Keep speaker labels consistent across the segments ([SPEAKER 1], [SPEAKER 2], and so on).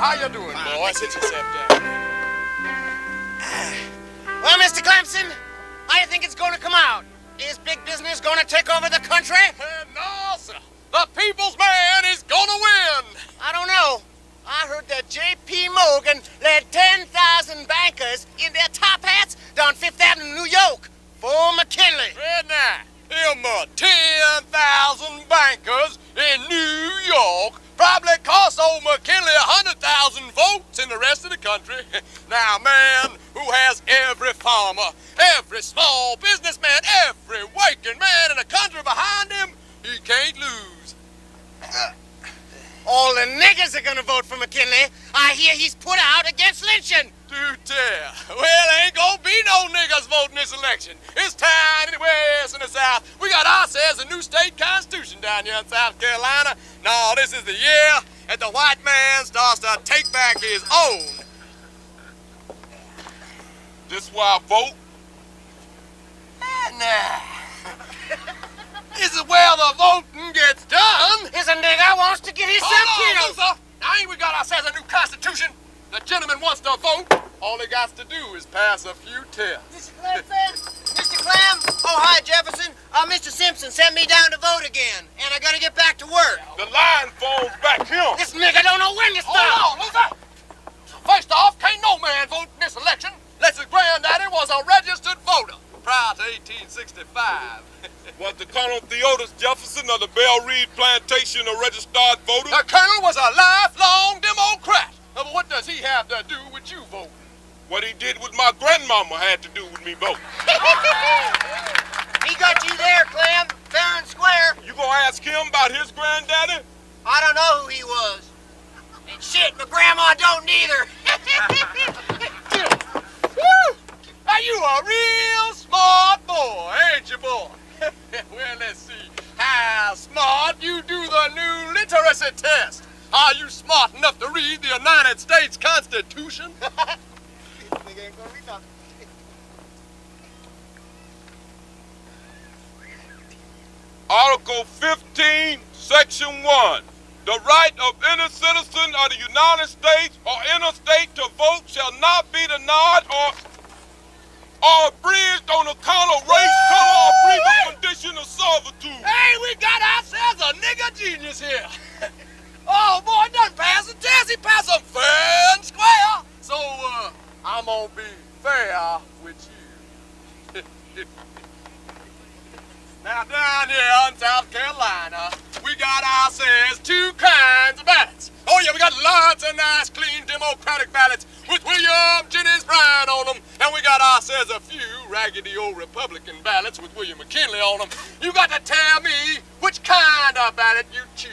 [SPEAKER 1] How you doing, boy? Sit yourself down.
[SPEAKER 2] Well, Mr. Clemson, how do you think it's going to come out? Is big business going to take over the country?
[SPEAKER 1] No, sir. The people's man is going to win.
[SPEAKER 2] I don't know. I heard that J.P. Morgan led 10,000 bankers in their top hats down Fifth Avenue, New York, for McKinley.
[SPEAKER 1] Right now, them 10,000 bankers in New York probably cost old McKinley 100,000 votes in the rest of the country. Now, man who has every farmer, every small businessman, every working man in the country behind him, he can't lose.
[SPEAKER 2] All the niggers are gonna vote for McKinley. I hear he's put out against lynching.
[SPEAKER 1] Do tell. Well, ain't gonna be no niggas voting this election. It's time in the West and the South. We got ourselves a new state constitution down here in South Carolina. No, this is the year that the white man starts to take back his own.
[SPEAKER 3] This why I vote?
[SPEAKER 1] Nah. This is where the voting gets done.
[SPEAKER 2] Here's a nigger wants to get himself killed.
[SPEAKER 1] Luther. Now, ain't we got ourselves a new constitution? The gentleman wants to vote. All he got to do is pass a few tests.
[SPEAKER 2] Mr. Clemson? Mr. Clem? Oh, hi, Jefferson. Mr. Simpson sent me down to vote again, and I gotta get back to work.
[SPEAKER 3] The line falls back here.
[SPEAKER 2] This nigger don't know when to stop.
[SPEAKER 1] Hold on, Luther. First off, can't no man vote in this election unless his granddaddy was a registered voter prior to 1865.
[SPEAKER 3] Was the Colonel Theodore Jefferson of the Belle Reed Plantation a registered voter?
[SPEAKER 1] The Colonel was a lifelong Democrat. But what does he have to do with you voting?
[SPEAKER 3] What he did with my grandmama had to do with me voting.
[SPEAKER 2] He got you there, Clem, fair and square.
[SPEAKER 3] You gonna ask him about his granddaddy?
[SPEAKER 2] I don't know who he was. And shit, my grandma don't neither.
[SPEAKER 1] Woo! Are you a real smart boy, ain't you, boy? Well, let's see how smart you do the new literacy test. Are you smart enough to read the United States Constitution?
[SPEAKER 3] Article 15, Section 1. The right of any citizen of the United States or any state to vote shall not be denied or abridged on account of race, color, or previous condition of servitude.
[SPEAKER 1] Hey, we got ourselves a nigger genius here. Oh, boy, done pass the test. He passed them fair and square. So, I'm gonna be fair with you. Now, down here in South Carolina, we got ourselves two kinds of ballots. Oh, yeah, we got lots of nice, clean, democratic ballots with William Jennings Bryan on them. And we got ourselves a few raggedy old Republican ballots with William McKinley on them. You got to tell me which kind of ballot you choose.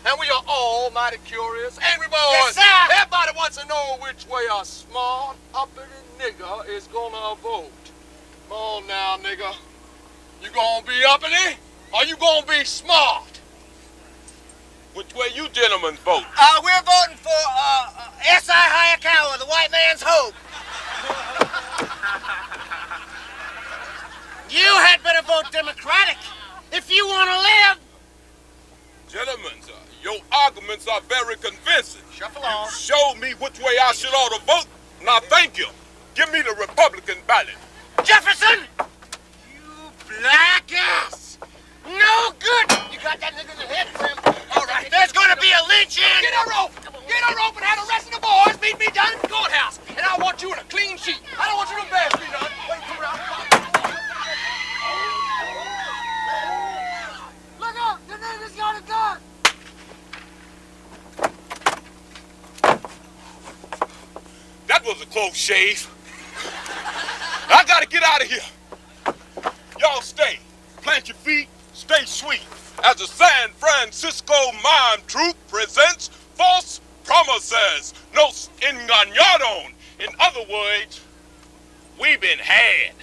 [SPEAKER 1] And we are all mighty curious, ain't we, boys?
[SPEAKER 2] Yes, sir.
[SPEAKER 1] Everybody wants to know which way a smart, uppity nigger is gonna vote. Come on now, nigger. You gonna be uppity, or you gonna be smart?
[SPEAKER 3] Which way you gentlemen vote?
[SPEAKER 2] We're voting for, S.I. Hayakawa, the white man's hope. You had better vote Democratic if you want to live.
[SPEAKER 3] Gentlemen, sir, your arguments are very convincing.
[SPEAKER 2] Shuffle on.
[SPEAKER 3] You showed me which way I should ought to vote. Now, thank you. Give me the Republican ballot.
[SPEAKER 2] Jefferson! You black ass! No good! You got that nigga in the head, Clem. All right. There's gonna be a lynching!
[SPEAKER 1] Get a rope! Get a rope and have the rest of the boys meet me down at the courthouse. And I want you in a clean sheet. I don't want you to embarrass me none. Wait, come around.
[SPEAKER 2] Look out! The nigga's got a gun!
[SPEAKER 3] That was a close shave. I gotta get out of here. Y'all stay. Plant your feet. Stay sweet. As the San Francisco Mime Troupe presents False Promises. Nos Enganaron. In other words, we've been had.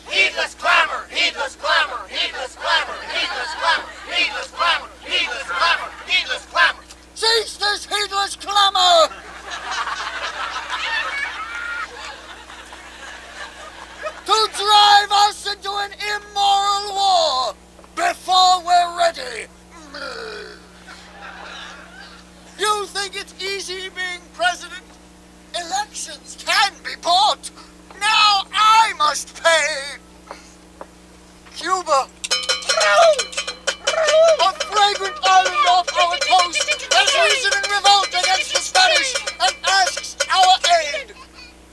[SPEAKER 2] Heedless clamor, heedless clamor, heedless clamor, heedless clamor, heedless clamor.
[SPEAKER 4] think it's easy being president? Elections can be bought. Now I must pay. Cuba. A fragrant island off our coast has risen in revolt against the Spanish and asks our aid.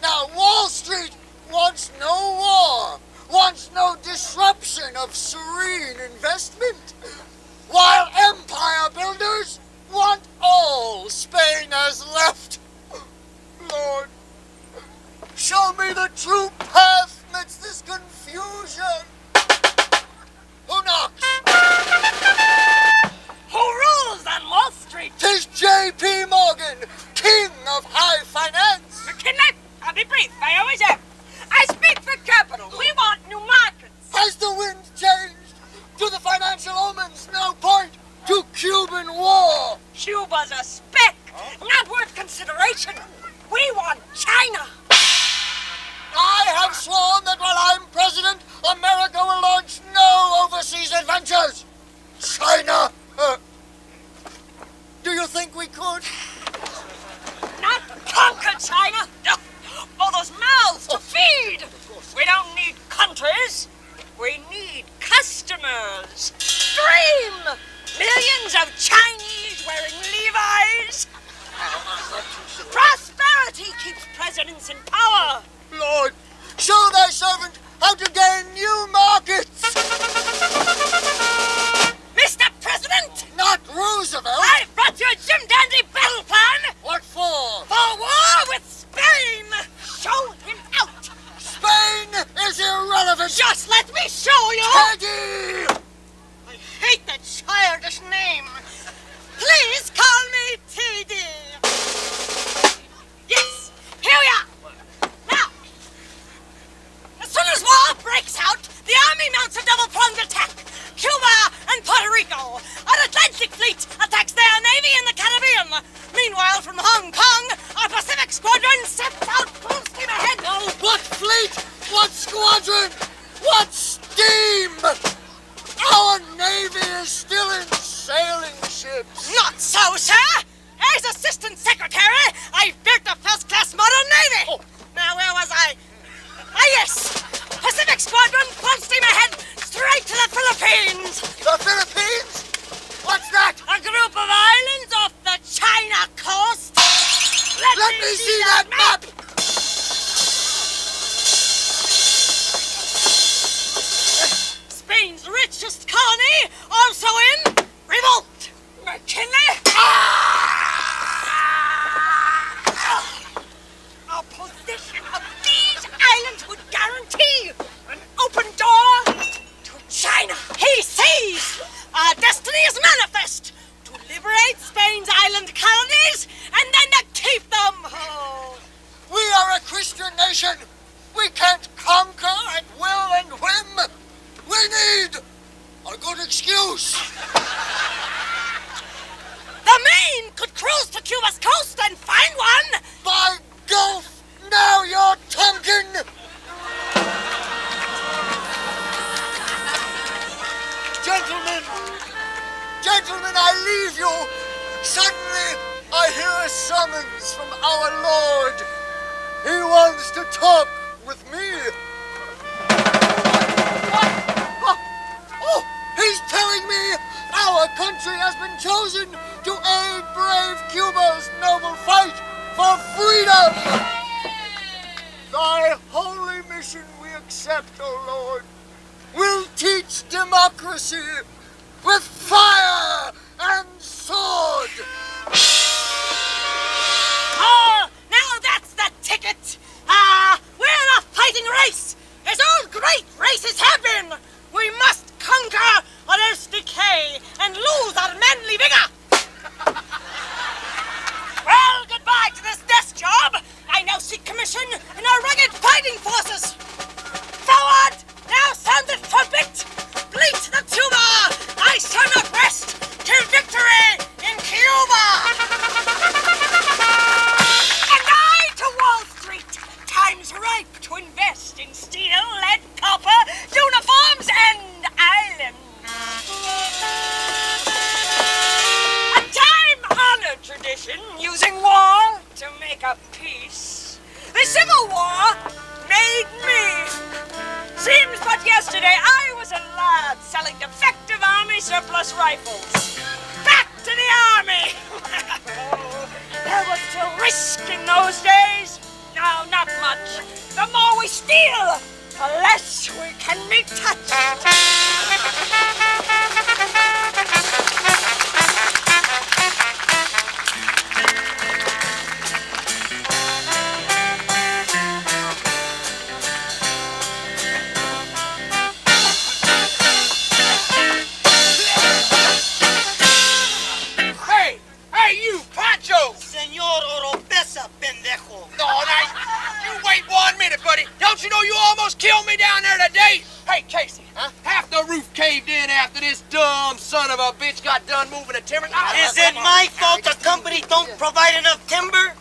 [SPEAKER 4] Now Wall Street wants no war, wants no disruption of serene investment, while empire builders want all Spain has left. Lord, show me the true path amidst this confusion. Who knocks?
[SPEAKER 5] Who rules on Wall Street?
[SPEAKER 4] 'Tis J.P. Morgan, king of high finance.
[SPEAKER 5] McKinley, I'll be brief. I always am. I speak for capital. We want new markets.
[SPEAKER 4] Has the wind changed? Do the financial omens now point to Cuban war?
[SPEAKER 5] Cuba's a speck, not worth consideration. We want China.
[SPEAKER 4] I have sworn that while I'm president, America will launch no overseas adventures. China. Do you think we could?
[SPEAKER 5] Not conquer China. All those mouths to feed. We don't need countries. We need customers. Dream! Millions of Chinese wearing Levi's. Prosperity keeps presidents in power.
[SPEAKER 4] Lord, show thy servant how to gain new markets.
[SPEAKER 5] Mr. President!
[SPEAKER 4] Not Roosevelt.
[SPEAKER 5] I've brought you a Jim Dandy battle plan.
[SPEAKER 4] What for?
[SPEAKER 5] For war with Spain. Show him out.
[SPEAKER 4] Spain is irrelevant.
[SPEAKER 5] Just let me show you.
[SPEAKER 4] Teddy!
[SPEAKER 5] I hate that childish name. Please call me Teddy. Yes, here we are. Now, as soon as war breaks out, the army mounts a double-pronged attack. Cuba and Puerto Rico. An Atlantic fleet attacks their navy in the Caribbean. Meanwhile, from Hong Kong, our Pacific squadron steps out full steam ahead.
[SPEAKER 4] No, what fleet? What squadron? What steam? Our navy is still in sailing ships.
[SPEAKER 5] Not so, sir. As Assistant Secretary, I built a first-class modern navy.
[SPEAKER 4] Oh.
[SPEAKER 5] Now, where was I? Yes. Pacific squadron, full steam ahead, straight to the Philippines.
[SPEAKER 4] The Philippines? What's that?
[SPEAKER 5] A group of islands off the China coast.
[SPEAKER 4] Let me see that map.
[SPEAKER 5] Spain's richest colony, also in revolt. McKinley. Our possession of these islands would guarantee an open door to China. He sees our destiny is manifest to liberate Spain's island colonies and then to keep them. Oh.
[SPEAKER 4] We are a Christian nation. We can't conquer at will and whim. We need a good excuse.
[SPEAKER 5] The Maine could cruise to Cuba's coast and find one.
[SPEAKER 4] By Gulf, now you're talking. Gentlemen, I leave you. Suddenly, I hear a summons from our Lord. He wants to talk with me. What? Oh, he's telling me our country has been chosen to aid brave Cuba's noble fight for freedom. Thy holy mission we accept, O Lord. We'll teach democracy with fire and sword.
[SPEAKER 5] Oh, now that's the ticket. We're in a fighting race, as all great races have been. We must conquer on Earth's decay and lose our manly vigor. Well, goodbye to this desk job. I now seek commission in our rugged fighting forces. Forward! Now sound the trumpet! Bleat the tuba! I shall not rest till victory in Cuba! using war to make a peace. The Civil War made me. Seems but yesterday I was a lad selling defective army surplus rifles. Back to the army! There was still risk in those days. Now, not much. The more we steal, the less we can be touched.
[SPEAKER 2] Hey, you, Pancho!
[SPEAKER 6] Senor Oropeza, pendejo.
[SPEAKER 2] No, now, you wait 1 minute, buddy. Don't you know you almost killed me down there today? Hey, Casey, half the roof caved in after this dumb son of a bitch got done moving the timber.
[SPEAKER 6] Is it my fault the company don't provide enough timber?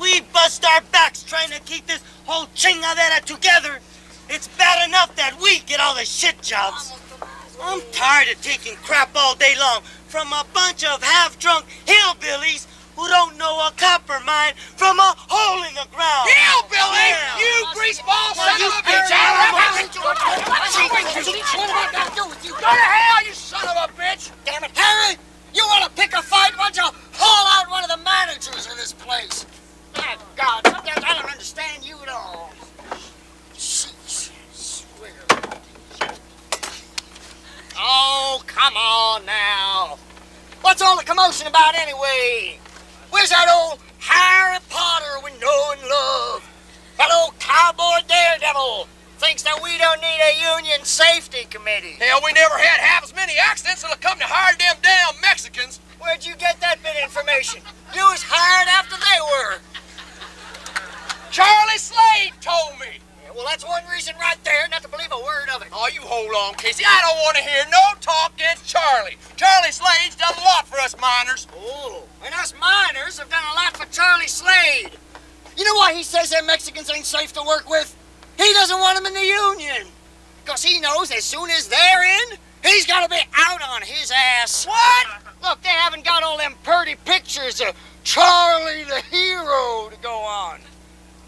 [SPEAKER 6] We bust our backs trying to keep this whole chingadera together. It's bad enough that we get all the shit jobs. I'm tired of taking crap all day long from a bunch of half-drunk hillbillies who don't know a copper mine from a hole in the ground.
[SPEAKER 2] Hillbilly!
[SPEAKER 6] Yeah.
[SPEAKER 2] You greaseball son of a bitch! Go to hell, you son of a bitch!
[SPEAKER 4] Damn it, Harry! You want to pick a fight? Why don't you haul out one of the managers of this place? My God, sometimes I don't understand you at all. Sheesh, swear. Oh, come on now. What's all the commotion about anyway? Where's that old Harry Potter we know and love? That old cowboy daredevil thinks that we don't need a union safety committee.
[SPEAKER 1] Hell, we never had half as many accidents till it come to hire them damn Mexicans.
[SPEAKER 4] Where'd you get that bit of information? You was hired after they were.
[SPEAKER 1] Charlie Slade told me.
[SPEAKER 4] Yeah, well, that's one reason right there not to believe a word of it.
[SPEAKER 1] Oh, you hold on, Casey. I don't want to hear no talk against Charlie. Charlie Slade's done a lot for us miners.
[SPEAKER 4] Oh, and us miners have done a lot for Charlie Slade. You know why he says that Mexicans ain't safe to work with? He doesn't want them in the union. Because he knows as soon as they're in, he's got to be out on his ass. What? Look, they haven't got all them pretty pictures of Charlie the hero to go on.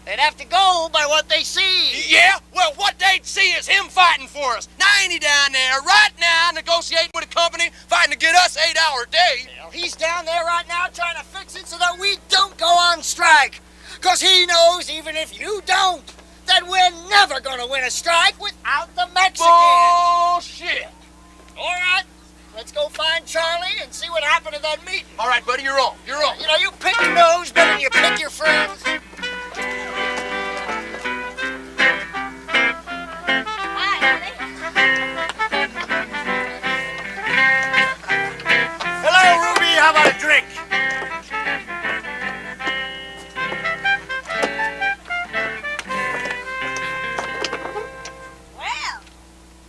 [SPEAKER 4] They'd have to go by what they see.
[SPEAKER 1] Yeah? Well, what they'd see is him fighting for us. Now ain't he down there right now negotiating with a company, fighting to get us 8-hour day?
[SPEAKER 4] Well, he's down there right now trying to fix it so that we don't go on strike. Because he knows, even if you don't, that we're never going to win a strike without the Mexicans.
[SPEAKER 1] Bullshit.
[SPEAKER 4] All right, let's go find Charlie and see what happened at that meeting.
[SPEAKER 1] All right, buddy, you're on. You're on.
[SPEAKER 4] You know, you pick your nose better than you pick your friends.
[SPEAKER 2] Hello, Ruby. How about a drink?
[SPEAKER 5] Well,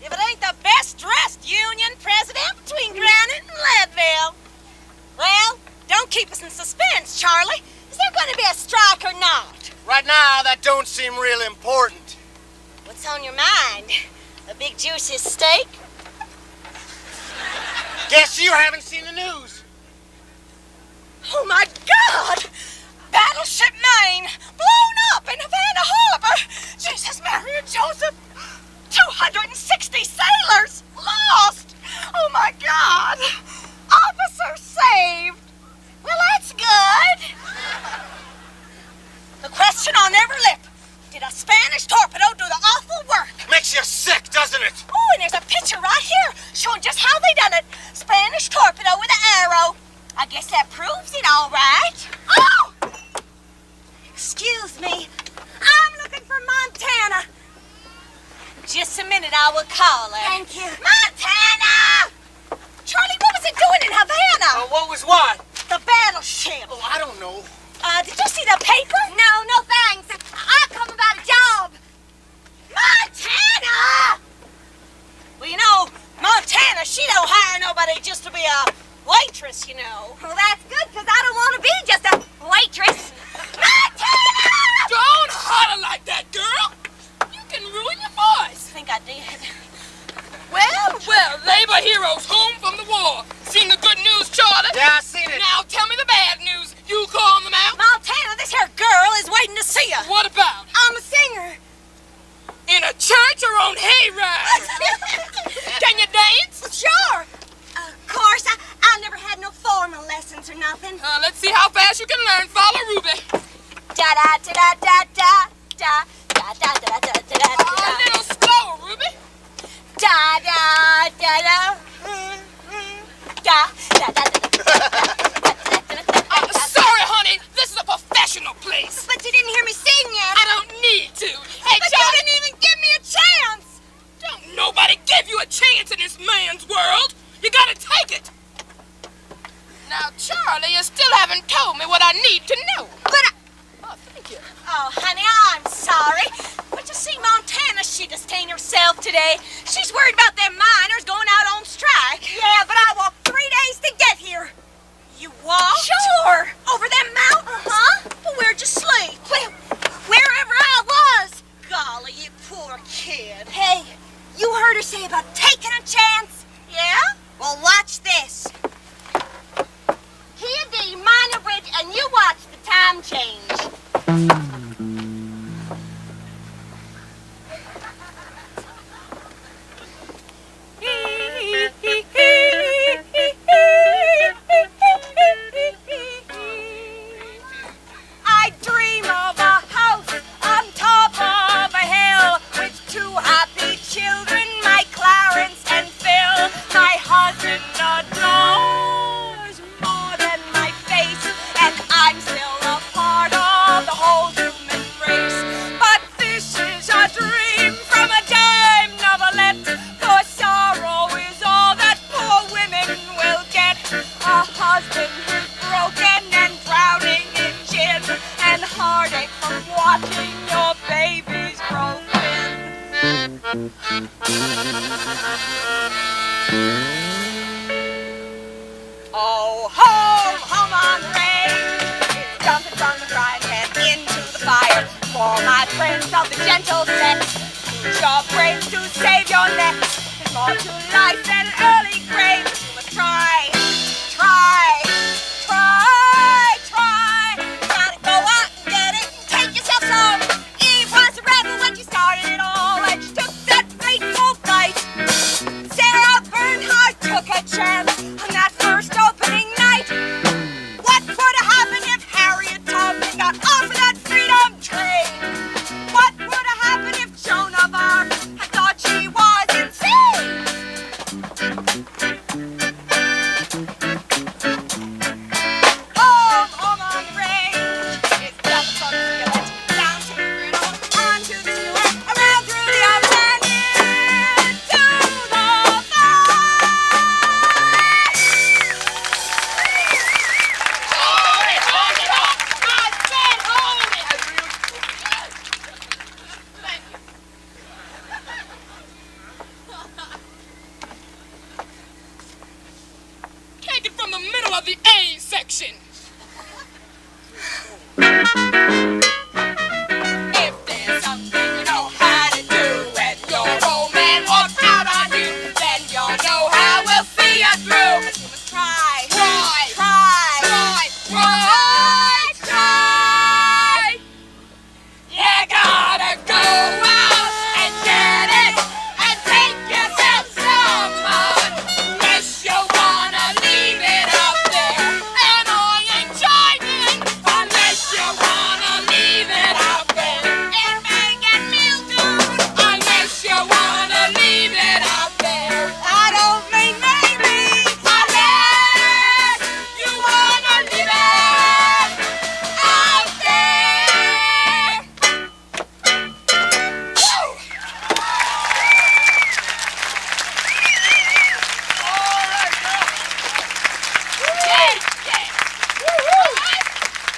[SPEAKER 5] if it ain't the best-dressed union president between Granite and Leadville. Well, don't keep us in suspense, Charlie. Is there going to be a strike or not?
[SPEAKER 2] Right now, that don't seem real important.
[SPEAKER 5] What's on your mind? A big juicy steak?
[SPEAKER 2] Guess you haven't seen the news.
[SPEAKER 5] Oh, my God! Battleship Maine blown up in Havana Harbor! Jesus, Mary and Joseph! 260 sailors lost! Oh, my God! Officer saved! Well, that's good! The question on every lip. Did a Spanish torpedo do the awful work?
[SPEAKER 2] Makes you sick, doesn't it?
[SPEAKER 5] Oh, and there's a picture right here showing just how they done it. Spanish torpedo with an arrow. I guess that proves it all right. Oh! Excuse me. I'm looking for Montana. Just a minute, I will call her. Thank you. Montana! Charlie, what was it doing in Havana?
[SPEAKER 2] What was what?
[SPEAKER 5] The battleship.
[SPEAKER 2] Oh, I don't know.
[SPEAKER 5] Did you see the paper? No thanks. I'll come about a job. Montana! Well, you know, Montana, she don't hire nobody just to be a waitress, you know. Well, that's good, because I don't want to be just a waitress. Montana!
[SPEAKER 7] Don't holler like that, girl. You can ruin your voice.
[SPEAKER 5] I think I did.
[SPEAKER 7] Well, labor heroes home from the war. Seen the good news, Charlie?
[SPEAKER 2] Yeah, I seen it.
[SPEAKER 7] Now tell me the bad news. You call Holla, Ruby.
[SPEAKER 5] Da da da da da da da da da da da da.
[SPEAKER 7] A little slower, Ruby.
[SPEAKER 5] Da da da da. Da da da da.
[SPEAKER 7] Sorry, honey. This is a professional place.
[SPEAKER 5] But you didn't hear me sing yet.
[SPEAKER 7] I don't need to. Hey,
[SPEAKER 5] But you didn't even give me a chance.
[SPEAKER 7] don't nobody give you a chance in this man's world. You gotta take it. Now, Charlie, you still haven't told me what I need to know.
[SPEAKER 5] But
[SPEAKER 7] Oh, thank you.
[SPEAKER 5] oh, honey, I'm sorry. But you see, Montana, she disdained herself today. She's worried about them miners going out on strike. Yeah, but I walked 3 days to get here. You walked? Sure. Over them mountains? Uh-huh. Well, where'd you sleep? Well, wherever I was. Golly, you poor kid. Hey, you heard her say about taking a chance? Yeah? Well, watch this. Here the minor bridge, and you watch the time change. I dream of a house on top of a hill with 2 happy children, my Clarence and Phil. My husband adores more than my face, and I'm still a part of the whole human race. But this is a dream from a dime novelette, for sorrow is all that poor women will get. A husband who's broken and drowning in gin, and heartache from watching your babies grow thin. Oh, home, home on the range, is jumping from the frying pan into the fire. For my friends of the gentle sex, use your brains to save your neck. There's more to life than an early grave. You must try, try, try, try. You gotta go out and get it, take yourself some. Eve was a rebel when she started it all, and she took that fateful flight. Sarah Bernhardt took a chance on that first opening night. What would have happened if Harriet Tubman got off of that freedom train? What would have happened if Joan of Arc had thought she was insane? Home, home on the range, it's just from the skillet down to the griddle, on to the sewer, around through the oven and into the fire.
[SPEAKER 7] Hold it, hold it up. I said hold it. Thank you. Take it from the middle of the A section. If there's something you know how to do and your old man walks out on you, then you'll know how we'll see you through. You must try, try, try, try, try, try. You gotta go out and get it and take yourself some fun. Unless you wanna leave it up there, and I ain't chiming. Unless you wanna leave it up there and make it feel good. Unless you wanna leave it up there.
[SPEAKER 5] I don't mean maybe.
[SPEAKER 7] Unless you wanna leave it out there. Woo! Yeah, yeah.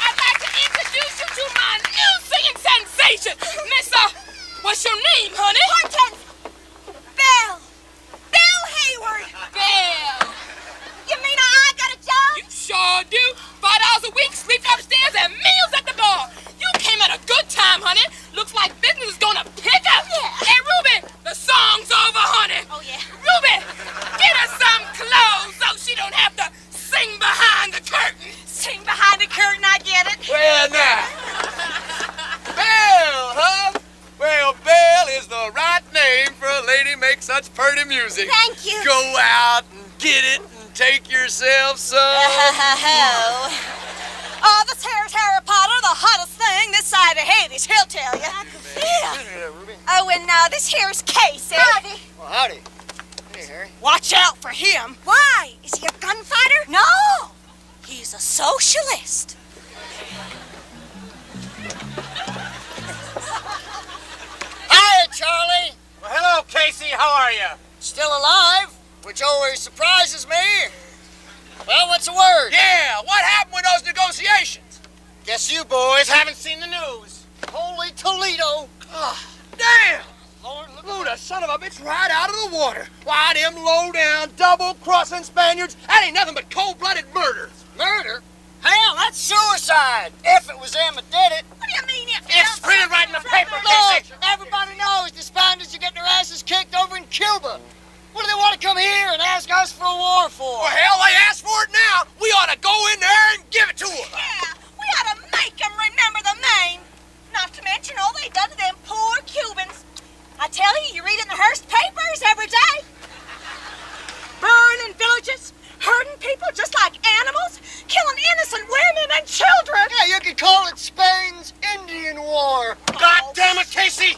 [SPEAKER 7] I'd like to introduce you to my new singing sensation, what's your name, honey?
[SPEAKER 5] Hortense! Bill! Bill Hayward!
[SPEAKER 7] Bill.
[SPEAKER 5] You mean I got a job?
[SPEAKER 7] You sure do. $5 a week, sleep upstairs, and meals at the bar. You came at a good time, honey. Looks like business is gonna pick up.
[SPEAKER 5] Yeah.
[SPEAKER 7] Hey, Ruby, the song's over, honey.
[SPEAKER 5] Oh, yeah.
[SPEAKER 7] Ruby, get her some clothes so she don't have to sing behind the curtain.
[SPEAKER 5] Sing behind the curtain, I get it.
[SPEAKER 2] Well, now. Bill, huh? Well, Bill is the right name for a lady make such pretty music.
[SPEAKER 5] Thank you.
[SPEAKER 2] Go out and get it and take yourself some.
[SPEAKER 5] Oh, this here's Harry Potter, the hottest thing this side of Hades. He'll tell you. Oh, and this here's Casey.
[SPEAKER 4] Howdy. Well, howdy. Hey, Harry.
[SPEAKER 5] Watch out for him. Why? Is he a gunfighter? No. He's a socialist.
[SPEAKER 4] Hi, Charlie.
[SPEAKER 2] Well, hello, Casey. How are you?
[SPEAKER 4] Still alive, which always surprises me. Well, what's the word?
[SPEAKER 2] Yeah, what happened with those negotiations?
[SPEAKER 4] Guess you boys haven't seen the news. Holy Toledo.
[SPEAKER 2] Damn!
[SPEAKER 4] Lord, look
[SPEAKER 2] Blew the son of a bitch right out of the water. Why, them low-down, double-crossing Spaniards, that ain't nothing but cold-blooded murder.
[SPEAKER 4] Murder? Hell, that's suicide. If it was them that did it.
[SPEAKER 5] What do you mean if
[SPEAKER 4] It's printed right in the paper, Casey. Everybody knows the Spaniards are getting their asses kicked over in Cuba. What do they want to come here and ask us for a war for?
[SPEAKER 2] Well, hell, they asked for it now. We ought to go in there and give it to them.
[SPEAKER 5] Yeah, we ought to make them remember the name. Not to mention all they done to them poor Cubans. I tell you read in the Hearst papers every day. Burning villages, hurting people just like animals, killing innocent women and children.
[SPEAKER 4] Yeah, you could call it Spain's Indian War.
[SPEAKER 2] God damn it, Casey!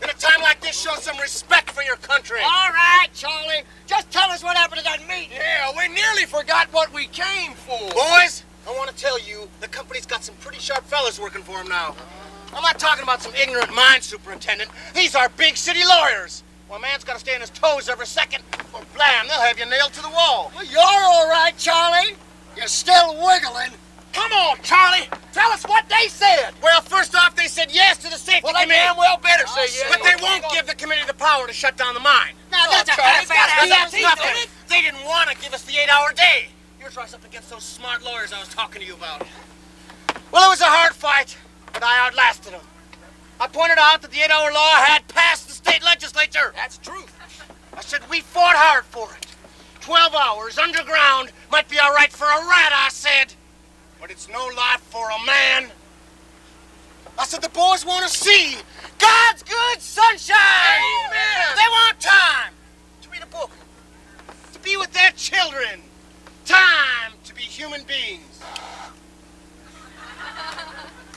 [SPEAKER 2] In a time like this, show some respect for your country.
[SPEAKER 4] All right, Charlie. Just tell us what happened to that meeting.
[SPEAKER 2] Yeah, we nearly forgot what we came for.
[SPEAKER 8] Boys, I want to tell you, the company's got some pretty sharp fellas working for them now. I'm not talking about some ignorant mine superintendent. These are big city lawyers. Well, a man's got to stay on his toes every second, or blam, they'll have you nailed to the wall.
[SPEAKER 4] Well, you're all right, Charlie. You're still wiggling.
[SPEAKER 2] Come on, Charlie. Tell us what they said.
[SPEAKER 8] Well, first off, they said yes to the safety
[SPEAKER 2] Well, they
[SPEAKER 8] committee.
[SPEAKER 2] damn well better say yes.
[SPEAKER 8] But they won't give the committee the power to shut down the mine.
[SPEAKER 4] Now, that's a
[SPEAKER 2] Charlie,
[SPEAKER 4] half-assed
[SPEAKER 8] That's
[SPEAKER 4] idea.
[SPEAKER 8] nothing. They didn't want to give us the 8-hour day. Yours rise up against those smart lawyers I was talking to you about. Well, it was a hard fight, but I outlasted them. I pointed out that the 8-hour law had passed the state legislature.
[SPEAKER 2] That's true.
[SPEAKER 8] I said we fought hard for it. 12 hours underground might be all right for a rat, I said. But it's no lot for a man. I said the boys want to see God's good sunshine.
[SPEAKER 2] Amen.
[SPEAKER 8] They want time to read a book, to be with their children, time to be human beings.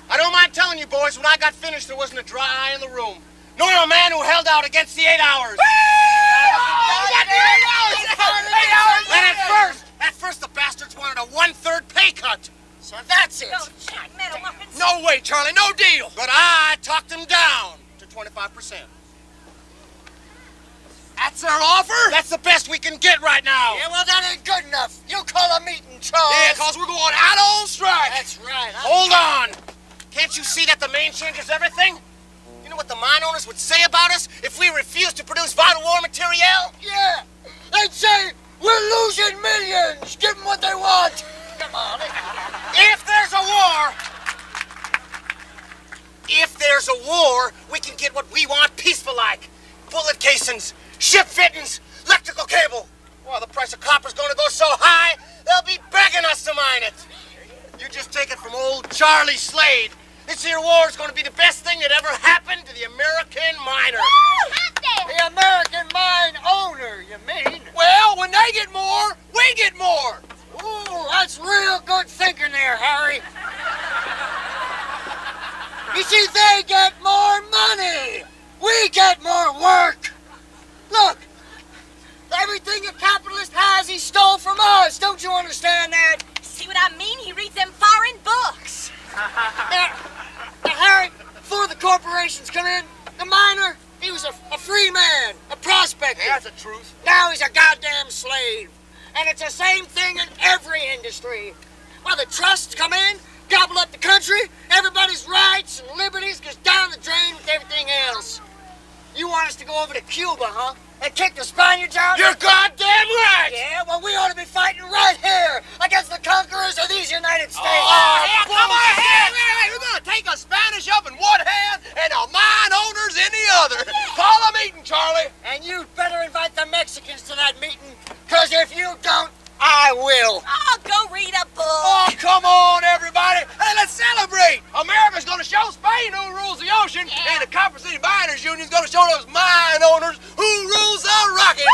[SPEAKER 8] I don't mind telling you, boys, when I got finished, there wasn't a dry eye in the room, nor a man who held out against the 8 hours. And at first, the bastards wanted a 1/3 pay cut. So that's it.
[SPEAKER 2] No way, Charlie. No deal.
[SPEAKER 8] But I talked them down to 25%.
[SPEAKER 2] That's their offer?
[SPEAKER 8] That's the best we can get right now.
[SPEAKER 4] Yeah, well, that ain't good enough. You call a meeting, Charles.
[SPEAKER 2] Yeah, because we're going out on strike.
[SPEAKER 4] That's right.
[SPEAKER 8] Hold on. Can't you see that the main changes everything? You know what the mine owners would say about us if we refused to produce vital war material?
[SPEAKER 4] Yeah. They'd say, we're losing millions. Give them what they want. Come on.
[SPEAKER 8] If there's a war, we can get what we want peaceful-like. Bullet casings, ship fittings, electrical cable. Well, the price of copper's going to go so high, they'll be begging us to mine it. You just take it from old Charlie Slade. This here war is going to be the best thing that ever happened to the American miner.
[SPEAKER 4] The American mine owner, you mean?
[SPEAKER 2] Well, when they get more, we get more.
[SPEAKER 4] Ooh, that's real good thinking there, Harry. You see, they get more money. We get more work. Look, everything a capitalist has, he stole from us. Don't you understand that?
[SPEAKER 5] See what I mean? He reads them foreign books.
[SPEAKER 4] Now, Harry, before the corporations come in, the miner, he was a free man, a prospector.
[SPEAKER 2] That's the truth.
[SPEAKER 4] Now he's a goddamn slave. And it's the same thing in every industry. Well, the trusts come in, gobble up the country, everybody's rights and liberties goes down the drain with everything else. You want us to go over to Cuba, huh? And kick the Spaniards out?
[SPEAKER 8] You're goddamn right!
[SPEAKER 4] Yeah, well, we ought to be fighting right here against the conquerors of these United States.
[SPEAKER 2] Oh, yeah, come on ahead. Hey, we're going to take a Spanish up in one hand and the mine owners in the other. Call a meeting, Charlie.
[SPEAKER 4] And you'd better invite the Mexicans to that meeting, because if you don't, I will.
[SPEAKER 5] Oh, go read a book.
[SPEAKER 2] Oh, come on, everybody. Hey, let's celebrate. America's going to show Spain who rules the ocean, and the Copper City Miners Union's going to show those mine owners who rules the rocket.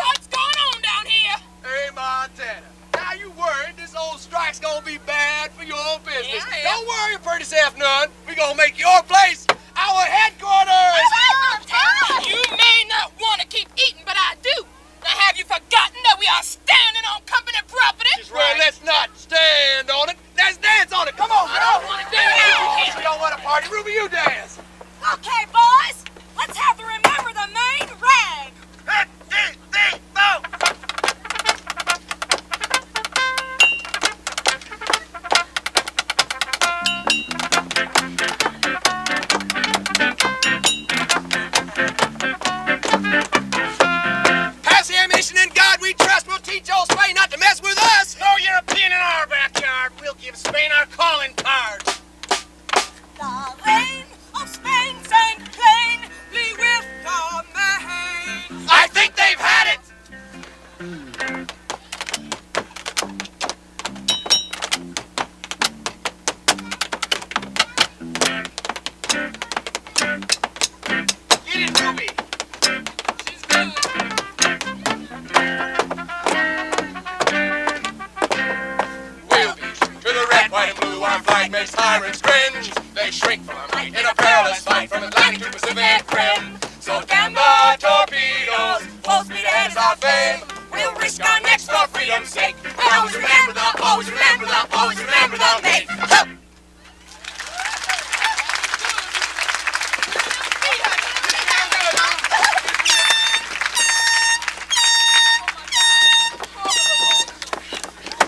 [SPEAKER 7] What's going on down here?
[SPEAKER 2] Hey, Montana. Now, you worried this old strike's going to be bad for yourself none. We gonna make your place our headquarters.
[SPEAKER 7] You may not want to keep eating, but I do. Now, have you forgotten that we are standing on company property?
[SPEAKER 2] Well, let's not stand on it. Let's dance on it. Come on, girl.
[SPEAKER 7] I don't want to dance.
[SPEAKER 2] You don't want to party. Ruby, you dance.
[SPEAKER 5] Okay, boys, let's have to remember the main rag.
[SPEAKER 2] Pass the ammunition in God we trust. We'll teach old Spain not to mess with us.
[SPEAKER 8] No European in our backyard. We'll give Spain our calling cards.
[SPEAKER 5] The reign of Spain sang plainly with the main.
[SPEAKER 2] I think they've had it. Get it, Ruby.
[SPEAKER 7] She's good.
[SPEAKER 1] We'll be true to the red, white, and blue. Our flag makes tyrants cringe. They shrink from our might in a perilous fight from Atlantic to Pacific rim. So damn the torpedoes, full speed ahead is our fame. We'll risk our necks for freedom's sake. And always remember the mate. Hup!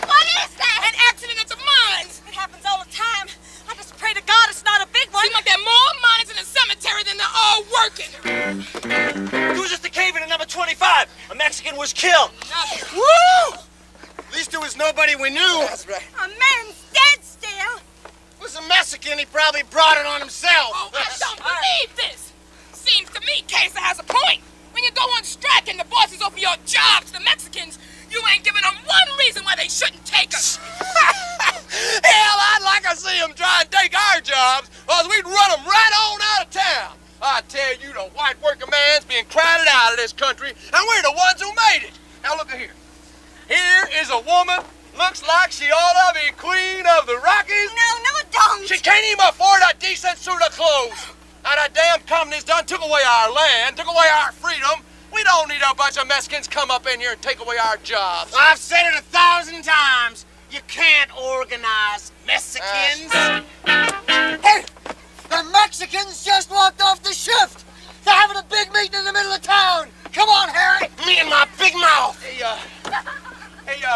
[SPEAKER 5] What is that?
[SPEAKER 7] An accident at the mines.
[SPEAKER 5] It happens all the time. I just pray to God it's not a big one.
[SPEAKER 7] Seems like there are more mines in the cemetery than they're all working.
[SPEAKER 6] It was just a cave-in at number 25. A Mexican was killed.
[SPEAKER 8] Woo! At least it was nobody we knew.
[SPEAKER 2] That's right.
[SPEAKER 5] A man's dead still.
[SPEAKER 8] It was a Mexican. He probably brought it on himself.
[SPEAKER 7] Oh, I don't believe this. Seems to me Casey has a point. When you go on strike and the bosses offer your job to the Mexicans, you ain't giving them one reason why they shouldn't take us.
[SPEAKER 2] Hell, I'd like to see them try and take our jobs, or we'd run them right on out of town. I tell you, the white working man's being crowded out of this country, and we're the ones who made it. Now look at here. Here is a woman, looks like she ought to be queen of the Rockies.
[SPEAKER 5] No, don't.
[SPEAKER 2] She can't even afford a decent suit of clothes. And the damn company's done took away our land, took away our freedom. We don't need a bunch of Mexicans come up in here and take away our jobs.
[SPEAKER 8] I've said it 1,000 times. You can't organize Mexicans.
[SPEAKER 4] Hey, the Mexicans just walked off the shift. They're having a big meeting in the middle of town. Come on, Harry.
[SPEAKER 8] Me and my big mouth.
[SPEAKER 2] Hey,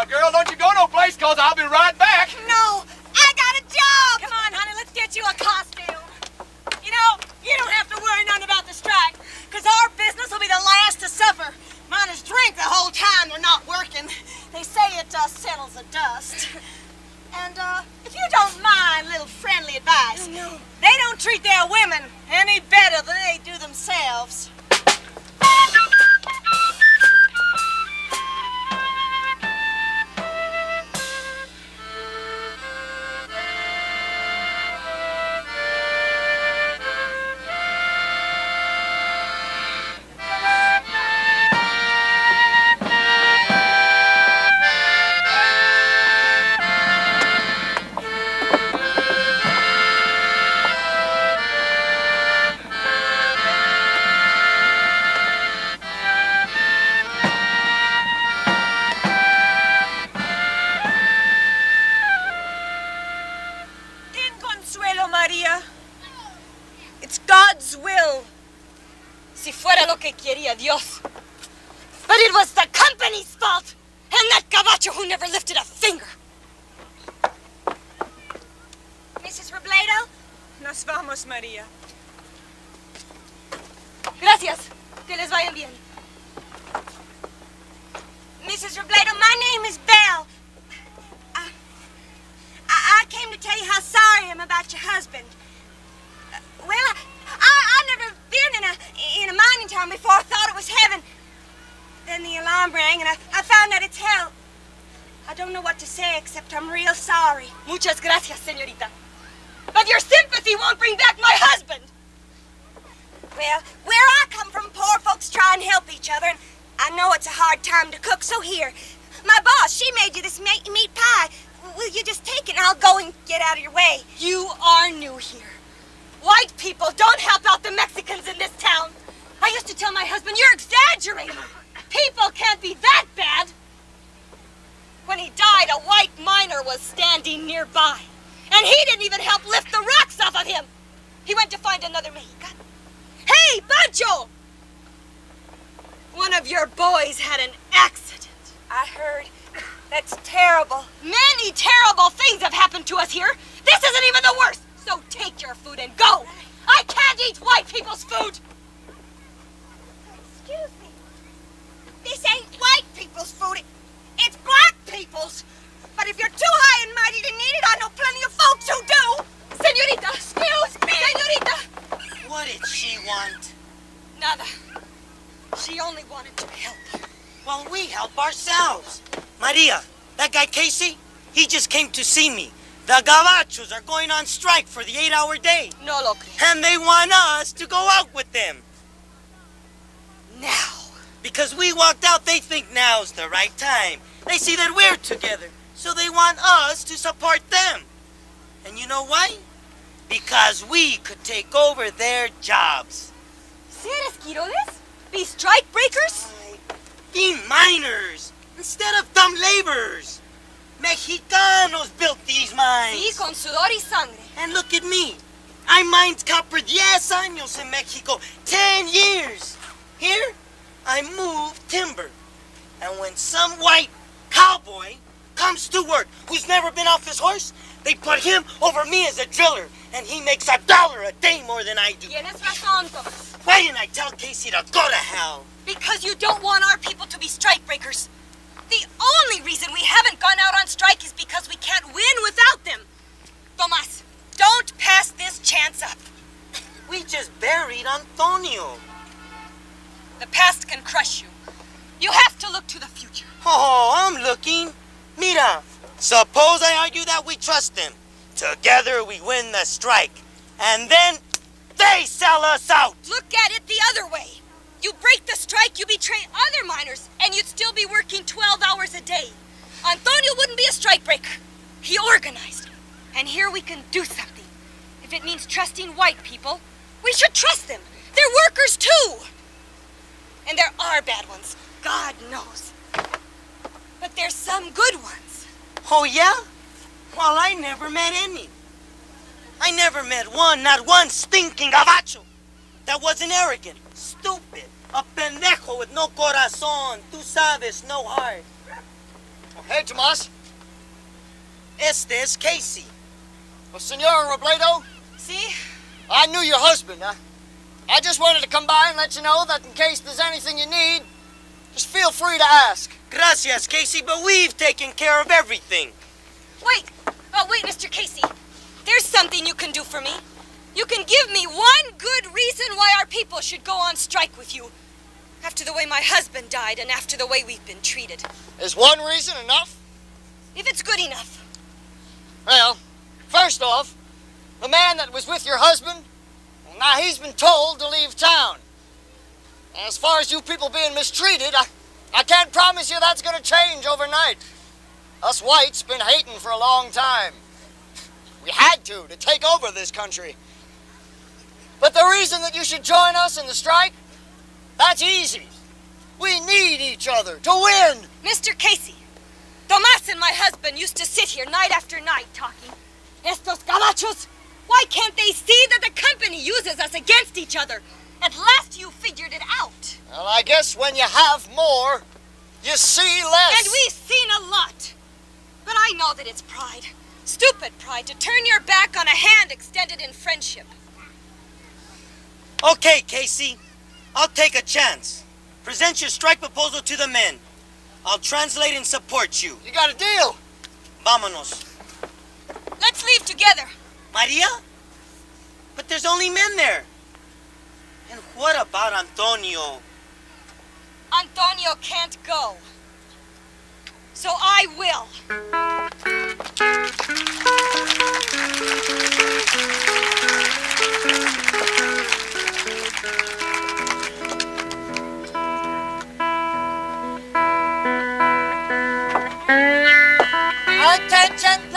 [SPEAKER 2] girl, don't you go no place, cause I'll be right back.
[SPEAKER 5] No, I got a job. Come on, honey, let's get you a costume. You know, you don't have to worry none about the strike, because our business will be the last to suffer. Miners drink the whole time they're not working. They say it settles the dust. And if you don't mind little friendly advice, they don't treat their women any better than they do themselves. It's God's will. Si fuera lo que quería Dios. But it was the company's fault. And that gabacho who never lifted a finger. Mrs. Robledo? Nos vamos, María. Gracias. Que les vaya bien. Mrs. Robledo, my name is Belle. I came to tell you how sorry I am about your husband. Well, I've never been in a mining town before. I thought it was heaven. Then the alarm rang, and I found that it's hell. I don't know what to say, except I'm real sorry. Muchas gracias, señorita. But your sympathy won't bring back my husband. Well, where I come from, poor folks try and help each other, and I know it's a hard time to cook, so here. My boss, she made you this meat pie Will you just take it and I'll go and get out of your way? You are new here. White people don't help out the Mexicans in this town. I used to tell my husband, you're exaggerating. People can't be that bad. When he died, a white miner was standing nearby. And he didn't even help lift the rocks off of him. He went to find another Mexican. Hey, Pancho! One of your boys had an accident. I heard. That's terrible. Many terrible things have happened to us here. This isn't even the worst. So take your food and go. I can't eat white people's food. Excuse me. This ain't white people's food. It's black people's. But if you're too high and mighty to need it, I know plenty of folks who do. Senorita. Excuse me. Senorita.
[SPEAKER 6] What did she want?
[SPEAKER 5] Nada. She only wanted to help.
[SPEAKER 6] Well, we help ourselves. Maria, that guy Casey, he just came to see me. The Gabachos are going on strike for the 8-hour day.
[SPEAKER 5] No lo creo.
[SPEAKER 6] And they want us to go out with them.
[SPEAKER 5] Now.
[SPEAKER 6] Because we walked out, they think now's the right time. They see that we're together, so they want us to support them. And you know why? Because we could take over their jobs.
[SPEAKER 5] ¿Seres quiroles? Be strike breakers?
[SPEAKER 6] Be miners instead of dumb laborers. Mexicanos built these mines.
[SPEAKER 5] Sí, con sudor y sangre.
[SPEAKER 6] And look at me. I mined copper 10 años in Mexico. 10 years. Here, I move timber. And when some white cowboy comes to work who's never been off his horse, they put him over me as a driller. And he makes $1 a day more than I do.
[SPEAKER 5] Tienes razón, Thomas.
[SPEAKER 6] Why didn't I tell Casey to go to hell?
[SPEAKER 5] Because you don't want our people to be strike breakers. The only reason we haven't gone out on strike is because we can't win without them. Tomas, don't pass this chance up.
[SPEAKER 6] We just buried Antonio.
[SPEAKER 5] The past can crush you. You have to look to the future.
[SPEAKER 6] Oh, I'm looking. Mira, suppose I argue that we trust them. Together we win the strike. And then they sell us out.
[SPEAKER 5] Look at it the other way. You break the strike, you betray other miners, and you'd still be working 12 hours a day. Antonio wouldn't be a strike breaker. He organized. And here we can do something. If it means trusting white people, we should trust them. They're workers too. And there are bad ones, God knows. But there's some good ones.
[SPEAKER 6] Oh, yeah? Well, I never met any. I never met one, not one stinking gabacho that wasn't arrogant, stupid, a pendejo with no corazón, tú sabes, no heart.
[SPEAKER 4] Oh, hey, Tomas.
[SPEAKER 6] Este es Casey.
[SPEAKER 4] Well, Senor Robledo,
[SPEAKER 5] See?
[SPEAKER 4] I knew your husband. I just wanted to come by and let you know that in case there's anything you need, just feel free to ask.
[SPEAKER 6] Gracias, Casey, but we've taken care of everything.
[SPEAKER 5] Wait, Mr. Casey. There's something you can do for me. You can give me one good reason why our people should go on strike with you. After the way my husband died and after the way we've been treated.
[SPEAKER 4] Is one reason enough?
[SPEAKER 5] If it's good enough.
[SPEAKER 4] Well, first off, the man that was with your husband, well, now he's been told to leave town. As far as you people being mistreated, I can't promise you that's going to change overnight. Us whites been hating for a long time. We had to take over this country. But the reason that you should join us in the strike, that's easy. We need each other to win.
[SPEAKER 5] Mr. Casey, Tomas and my husband used to sit here night after night talking. Estos gabachos, why can't they see that the company uses us against each other? At last you figured it out.
[SPEAKER 4] Well, I guess when you have more, you see less.
[SPEAKER 5] And we've seen a lot. But I know that it's pride. Stupid pride to turn your back on a hand extended in friendship.
[SPEAKER 6] Okay, Casey. I'll take a chance. Present your strike proposal to the men. I'll translate and support you.
[SPEAKER 4] You got a deal.
[SPEAKER 6] Vámonos.
[SPEAKER 5] Let's leave together.
[SPEAKER 6] Maria? But there's only men there. And what about Antonio?
[SPEAKER 5] Antonio can't go. So I will.
[SPEAKER 4] Attention!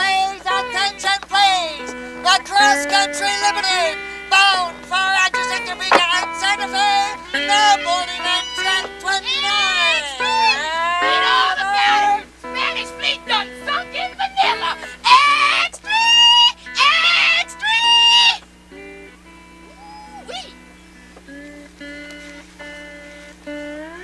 [SPEAKER 4] cross-country liberty, bound for Atchison, Topeka, and Santa Fe, now boarding at track 29.
[SPEAKER 7] Read all about it. Spanish fleet done sunk in Manila. Extra! Extra! Ooh-wee.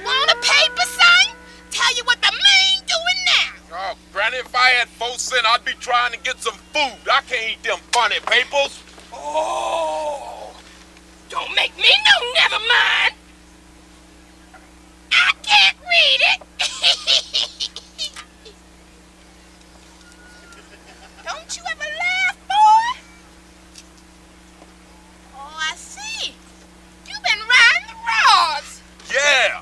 [SPEAKER 7] Want a paper, son? Tell you what the man doing now.
[SPEAKER 3] Oh, Granny, if I had 4 cents, I'd be trying to get some food. I can't eat them funny papers.
[SPEAKER 7] Oh, don't make me no never mind. I can't read it. Don't you ever laugh, boy? Oh, I see. You've been riding the rods.
[SPEAKER 3] Yeah,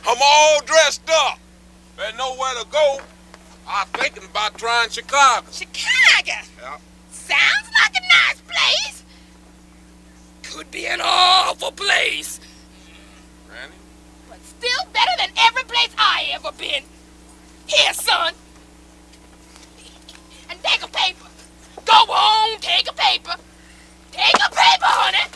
[SPEAKER 3] I'm all dressed up. There's nowhere to go. I'm thinking about trying Chicago.
[SPEAKER 7] Chicago?
[SPEAKER 3] Yeah.
[SPEAKER 7] Sounds like a nice place. Could be an awful place.
[SPEAKER 3] Granny?
[SPEAKER 7] But still better than every place I ever been. Here, son. And take a paper. Go on, take a paper. Take a paper, honey.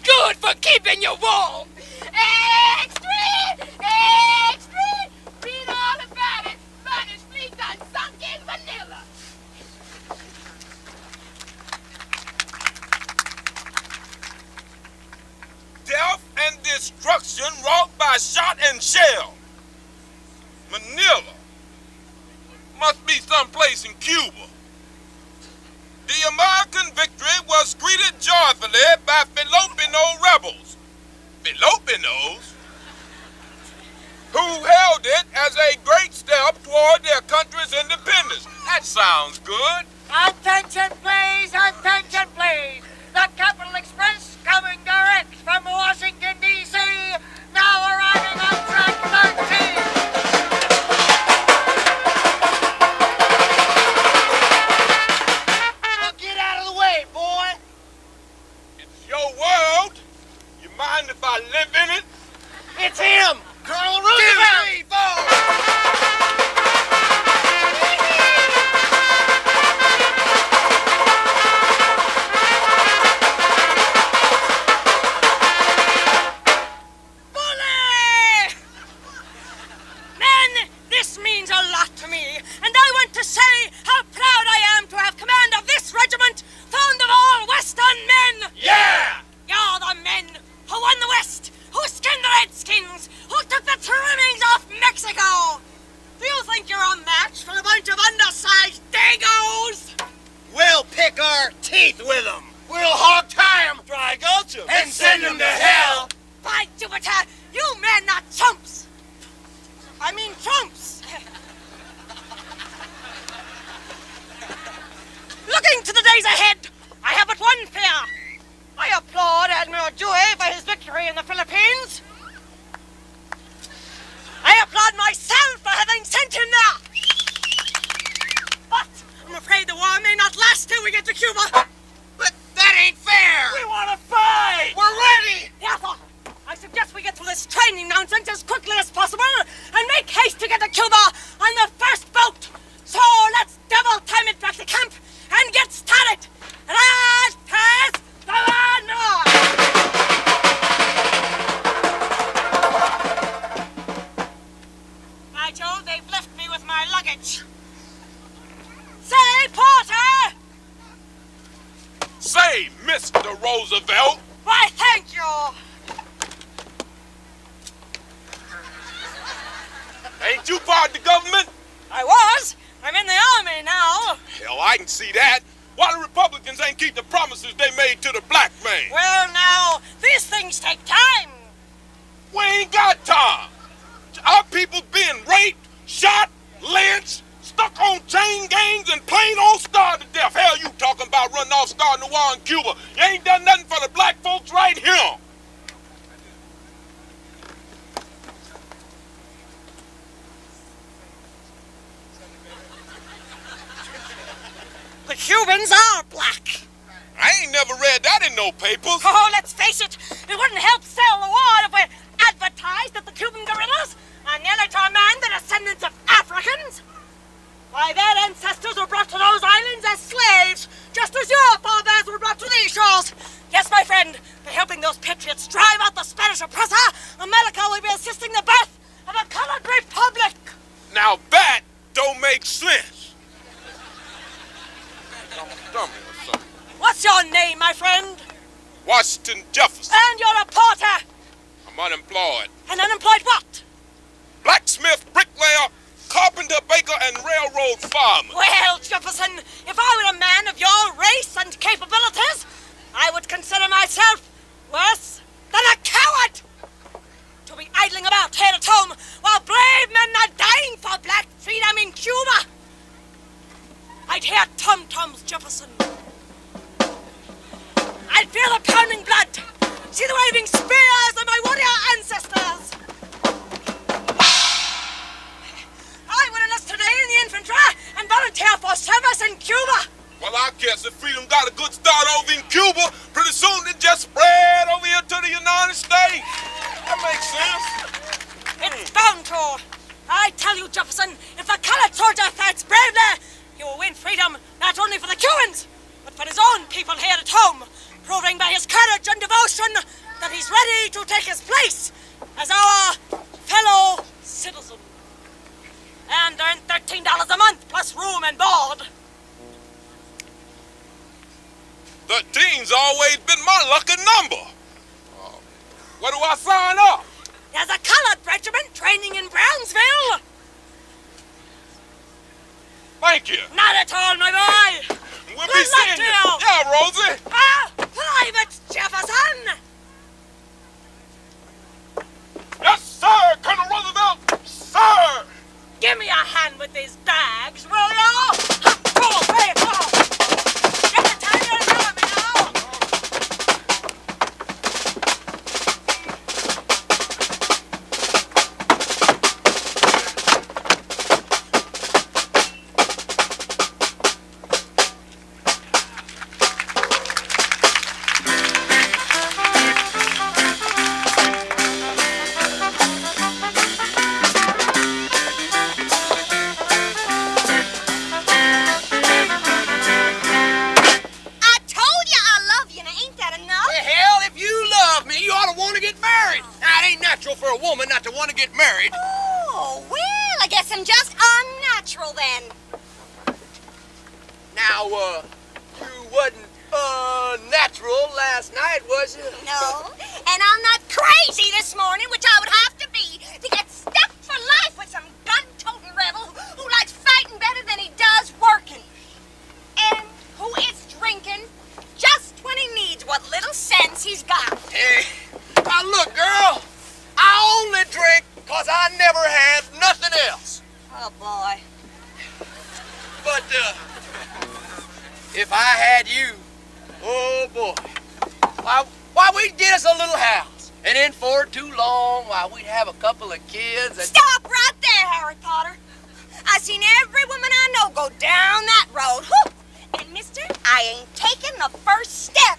[SPEAKER 7] Good for keeping you warm. Extra! Extra! Read all about it. Spanish fleet done sunk in Manila.
[SPEAKER 3] Death and destruction wrought by shot and shell. Manila. Must be someplace in Cuba. The American victory was greeted joyfully by Filipino rebels. Filipinos? Who held it as a great step toward their country's independence. That sounds good.
[SPEAKER 4] Attention, please, attention, please. The Capital Express coming direct from Washington, D.C., now arriving on track 13. Well, get out of the way, boy.
[SPEAKER 3] It's your world. You mind if I live in it?
[SPEAKER 8] It's him! Colonel Roosevelt! 2,
[SPEAKER 5] 3, 4. Men, this means a lot to me, and I want to say how proud I am to have command of this regiment, fond of all Western men.
[SPEAKER 3] Yeah!
[SPEAKER 5] You're the men who won the West, who skinned the Redskins, who took the trimmings off Mexico. Do you think you're a match for a bunch of undersized dagos?
[SPEAKER 8] We'll pick our teeth with them. We'll hog tie them.
[SPEAKER 6] Dry gulch 'em.
[SPEAKER 8] And send them to hell.
[SPEAKER 5] By Jupiter, you men are chumps. I mean trumps. Looking to the days ahead, I have but one fear. I applaud Admiral Dewey for his victory in the Philippines. I applaud myself for having sent him there. But I'm afraid the war may not last till we get to Cuba.
[SPEAKER 8] But that ain't fair.
[SPEAKER 6] We want to fight!
[SPEAKER 8] We're ready.
[SPEAKER 5] Therefore, I suggest we get through this training nonsense as quickly as possible and make haste to get to Cuba on the first boat. So let's double time it back to camp and get started. Ras, pass, north. By Jove, they've left me with my luggage. Say, Porter!
[SPEAKER 3] Say, Mr. Roosevelt.
[SPEAKER 5] Why, thank you.
[SPEAKER 3] Ain't you part of the government?
[SPEAKER 5] I was. I'm in the army now.
[SPEAKER 3] Hell, I can see that. Why the Republicans ain't keep the promises they made to the black man?
[SPEAKER 5] Well, now, these things take time.
[SPEAKER 3] We ain't got time. Our people being raped, shot, lynched, stuck on chain gangs, and plain old starved to death. Hell, you talking about running off starting the war in Cuba. You ain't done nothing for the black folks right here.
[SPEAKER 5] The Cubans are black.
[SPEAKER 3] I ain't never read that in no papers.
[SPEAKER 5] Oh, let's face it, it wouldn't help sell the war if we advertised that the Cuban guerrillas are nearly to a man the descendants of Africans. Why, their ancestors were brought to those islands as slaves, just as your forebears were brought to these shores. Yes, my friend, by helping those patriots drive out the Spanish oppressor, America will be assisting the birth of a colored republic.
[SPEAKER 3] Now that don't make sense. I'm a dummy or something.
[SPEAKER 5] What's your name, my friend?
[SPEAKER 3] Washington Jefferson.
[SPEAKER 5] And you're a porter.
[SPEAKER 3] I'm unemployed.
[SPEAKER 5] And unemployed what?
[SPEAKER 3] Blacksmith, bricklayer, carpenter, baker, and railroad fireman.
[SPEAKER 5] Well, Jefferson, if I were a man of your race and capabilities, I would consider myself worse than a coward. To be idling about here at home while brave men are dying for black freedom in Cuba. I'd hear tom-toms, Jefferson. I'd feel the pounding blood, see the waving spears of my warrior ancestors. I would enlist today in the infantry and volunteer for service in Cuba.
[SPEAKER 3] Well, I guess if freedom got a good start over in Cuba, pretty soon it just spread over here to the United States. That makes sense.
[SPEAKER 5] It's bound to. I tell you, Jefferson, if a colored soldier fights bravely, he will win freedom not only for the Cubans, but for his own people here at home, proving by his courage and devotion that he's ready to take his place as our fellow citizen. And earn $13 a month plus room and board.
[SPEAKER 3] 13's always been my lucky number. Where do I sign up?
[SPEAKER 5] There's a colored regiment training in Brownsville.
[SPEAKER 3] Thank you.
[SPEAKER 5] Not at all, my boy.
[SPEAKER 3] We'll
[SPEAKER 5] Good
[SPEAKER 3] be
[SPEAKER 5] luck
[SPEAKER 3] seeing
[SPEAKER 5] to
[SPEAKER 3] you.
[SPEAKER 5] you.
[SPEAKER 3] Yeah, Rosie.
[SPEAKER 5] Private Jefferson.
[SPEAKER 3] Yes, sir, Colonel Roosevelt. Sir.
[SPEAKER 5] Give me a hand with these bags, will you? Pull away, pull. Get the time you're doing me now.
[SPEAKER 2] For a woman not to want to get married.
[SPEAKER 9] Oh, well, I guess I'm just unnatural then.
[SPEAKER 2] Now, you wasn't unnatural last night, was you?
[SPEAKER 9] No, and I'm not crazy this morning, which I would have to be, to get stuck for life with some gun-toting rebel who likes fighting better than he does working. And who is drinking just when he needs what little sense he's got.
[SPEAKER 2] Hey, now look, girl. I only drink because I never had nothing else.
[SPEAKER 9] Oh, boy.
[SPEAKER 2] But, if I had you, oh, boy, why, we'd get us a little house. And then for too long, why, we'd have a couple of kids and...
[SPEAKER 9] Stop right there, Harry Potter. I seen every woman I know go down that road. Whew. And, mister, I ain't taking the first step.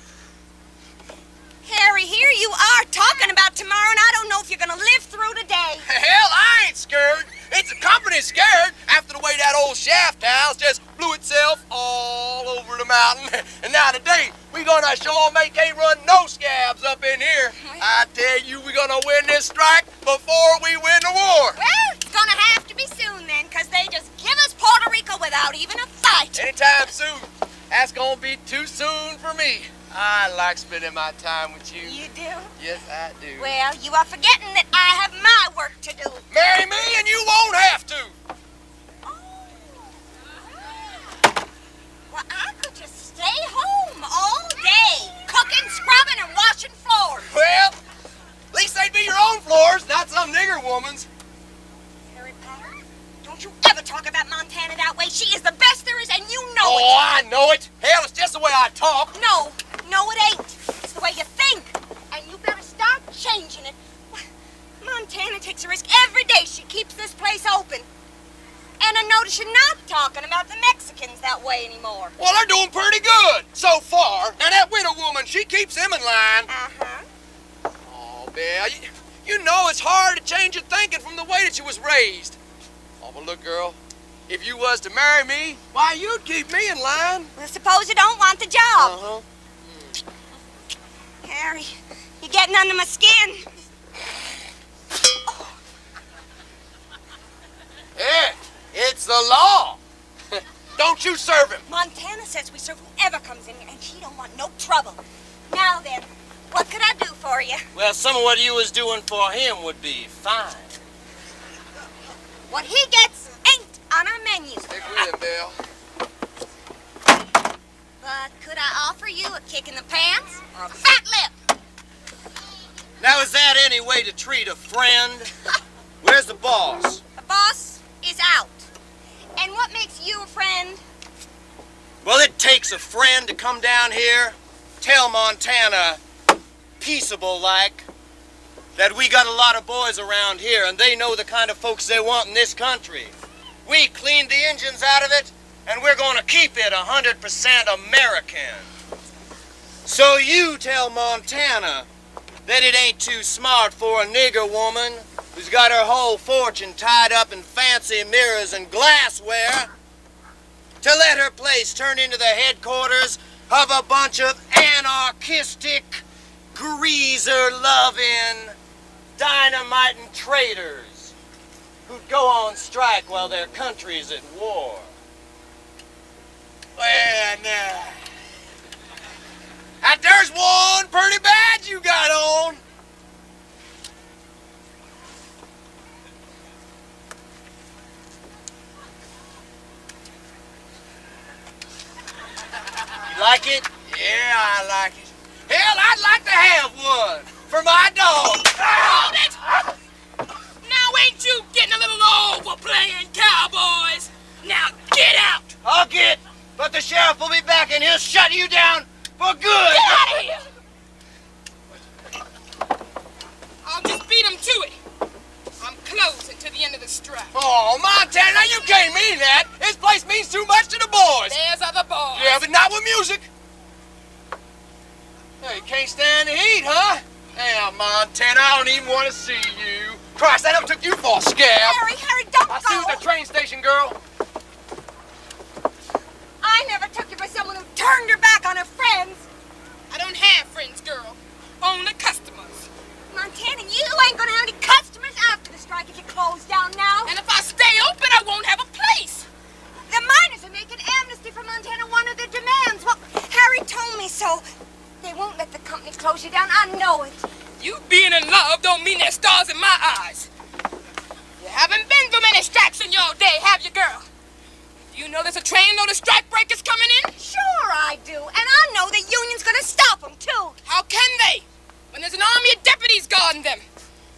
[SPEAKER 9] Harry, here you are talking about tomorrow, and I don't know if you're gonna live through today.
[SPEAKER 2] Hell, I ain't scared. It's the company scared after the way that old shaft house just blew itself all over the mountain. And now today, we gonna sure make ain't run no scabs up in here. I tell you, we gonna win this strike before we win the war.
[SPEAKER 9] Well, it's gonna have to be soon then, because they just give us Puerto Rico without even a fight.
[SPEAKER 2] Anytime soon. That's gonna be too soon for me. I like spending my time with you.
[SPEAKER 9] You do?
[SPEAKER 2] Yes, I do.
[SPEAKER 9] Well, you are forgetting that I have my work to do.
[SPEAKER 2] Marry me and you won't have to.
[SPEAKER 9] Oh. Well, I could just stay home all day, cooking, scrubbing, and washing floors.
[SPEAKER 2] Well, at least they'd be your own floors, not some nigger woman's.
[SPEAKER 9] Harry Potter, don't you ever talk about Montana that way. She is the best there is, and you know it.
[SPEAKER 2] Oh, I know it. Hell, it's just the way I talk.
[SPEAKER 9] No, it ain't. It's the way you think. And you better start changing it. Montana takes a risk every day she keeps this place open. And I notice you're not talking about the Mexicans that way anymore.
[SPEAKER 2] Well, they're doing pretty good so far. Now, that widow woman, she keeps them in line.
[SPEAKER 9] Uh-huh.
[SPEAKER 2] Oh, Bill, you know it's hard to change your thinking from the way that you was raised. Oh, but look, girl, If you was to marry me, why, you'd keep me in line.
[SPEAKER 9] Well, suppose you don't want the job.
[SPEAKER 2] Uh-huh.
[SPEAKER 9] Harry, you're getting under my skin.
[SPEAKER 2] Yeah, it's the law. Don't you serve him.
[SPEAKER 9] Montana says we serve whoever comes in here, and she don't want no trouble. Now then, what could I do for you?
[SPEAKER 6] Well, some of what you was doing for him would be fine.
[SPEAKER 9] What he gets ain't on our menu.
[SPEAKER 2] Stick with him, Bill.
[SPEAKER 9] But could I offer you a kick in the pants or a fat lip?
[SPEAKER 6] Now, is that any way to treat a friend? Where's the boss?
[SPEAKER 9] The boss is out. And what makes you a friend?
[SPEAKER 6] Well, it takes a friend to come down here, tell Montana, peaceable like, that we got a lot of boys around here and they know the kind of folks they want in this country. We cleaned the engines out of it and we're going to keep it 100% American. So you tell Montana that it ain't too smart for a nigger woman who's got her whole fortune tied up in fancy mirrors and glassware to let her place turn into the headquarters of a bunch of anarchistic, greaser-loving, dynamiting traitors who'd go on strike while their country's at war.
[SPEAKER 2] Well, now. There's one pretty badge you got on.
[SPEAKER 6] You like it?
[SPEAKER 2] Yeah, I like it. Hell, I'd like to have one for my dog.
[SPEAKER 7] Hold it! Now ain't you getting a little old for playing cowboys? Now get out!
[SPEAKER 6] I'll get, but the sheriff will be back and he'll shut you down for good.
[SPEAKER 7] Get out of here! I'll just beat him to it. I'm closing to the end of the strike.
[SPEAKER 2] Oh, Montana, you can't mean that. This place means too much to the boys.
[SPEAKER 7] There's other boys.
[SPEAKER 2] Yeah, but not with music. Hey, you can't stand the heat, huh? Damn, Montana, I don't even want to see you. Christ, I never took you for a scab.
[SPEAKER 9] Harry, don't
[SPEAKER 2] I'll see you at the train station, girl.
[SPEAKER 9] I never took you for someone who turned her back on her friends.
[SPEAKER 7] I don't have friends, girl. Only customers.
[SPEAKER 9] Montana, you ain't gonna have any customers after the strike if you close down now.
[SPEAKER 7] And if I stay open, I won't have a place.
[SPEAKER 9] The miners are making amnesty for Montana one of their demands. Well, Harry told me so. They won't let the company close you down. I know it.
[SPEAKER 7] You being in love don't mean there's stars in my eyes. You haven't been through many strikes in your day, have you, girl? Do you know there's a trainload of strike breakers coming in?
[SPEAKER 9] Sure I do. And I know the union's gonna stop them, too.
[SPEAKER 7] How can they? When there's an army of deputies guarding them.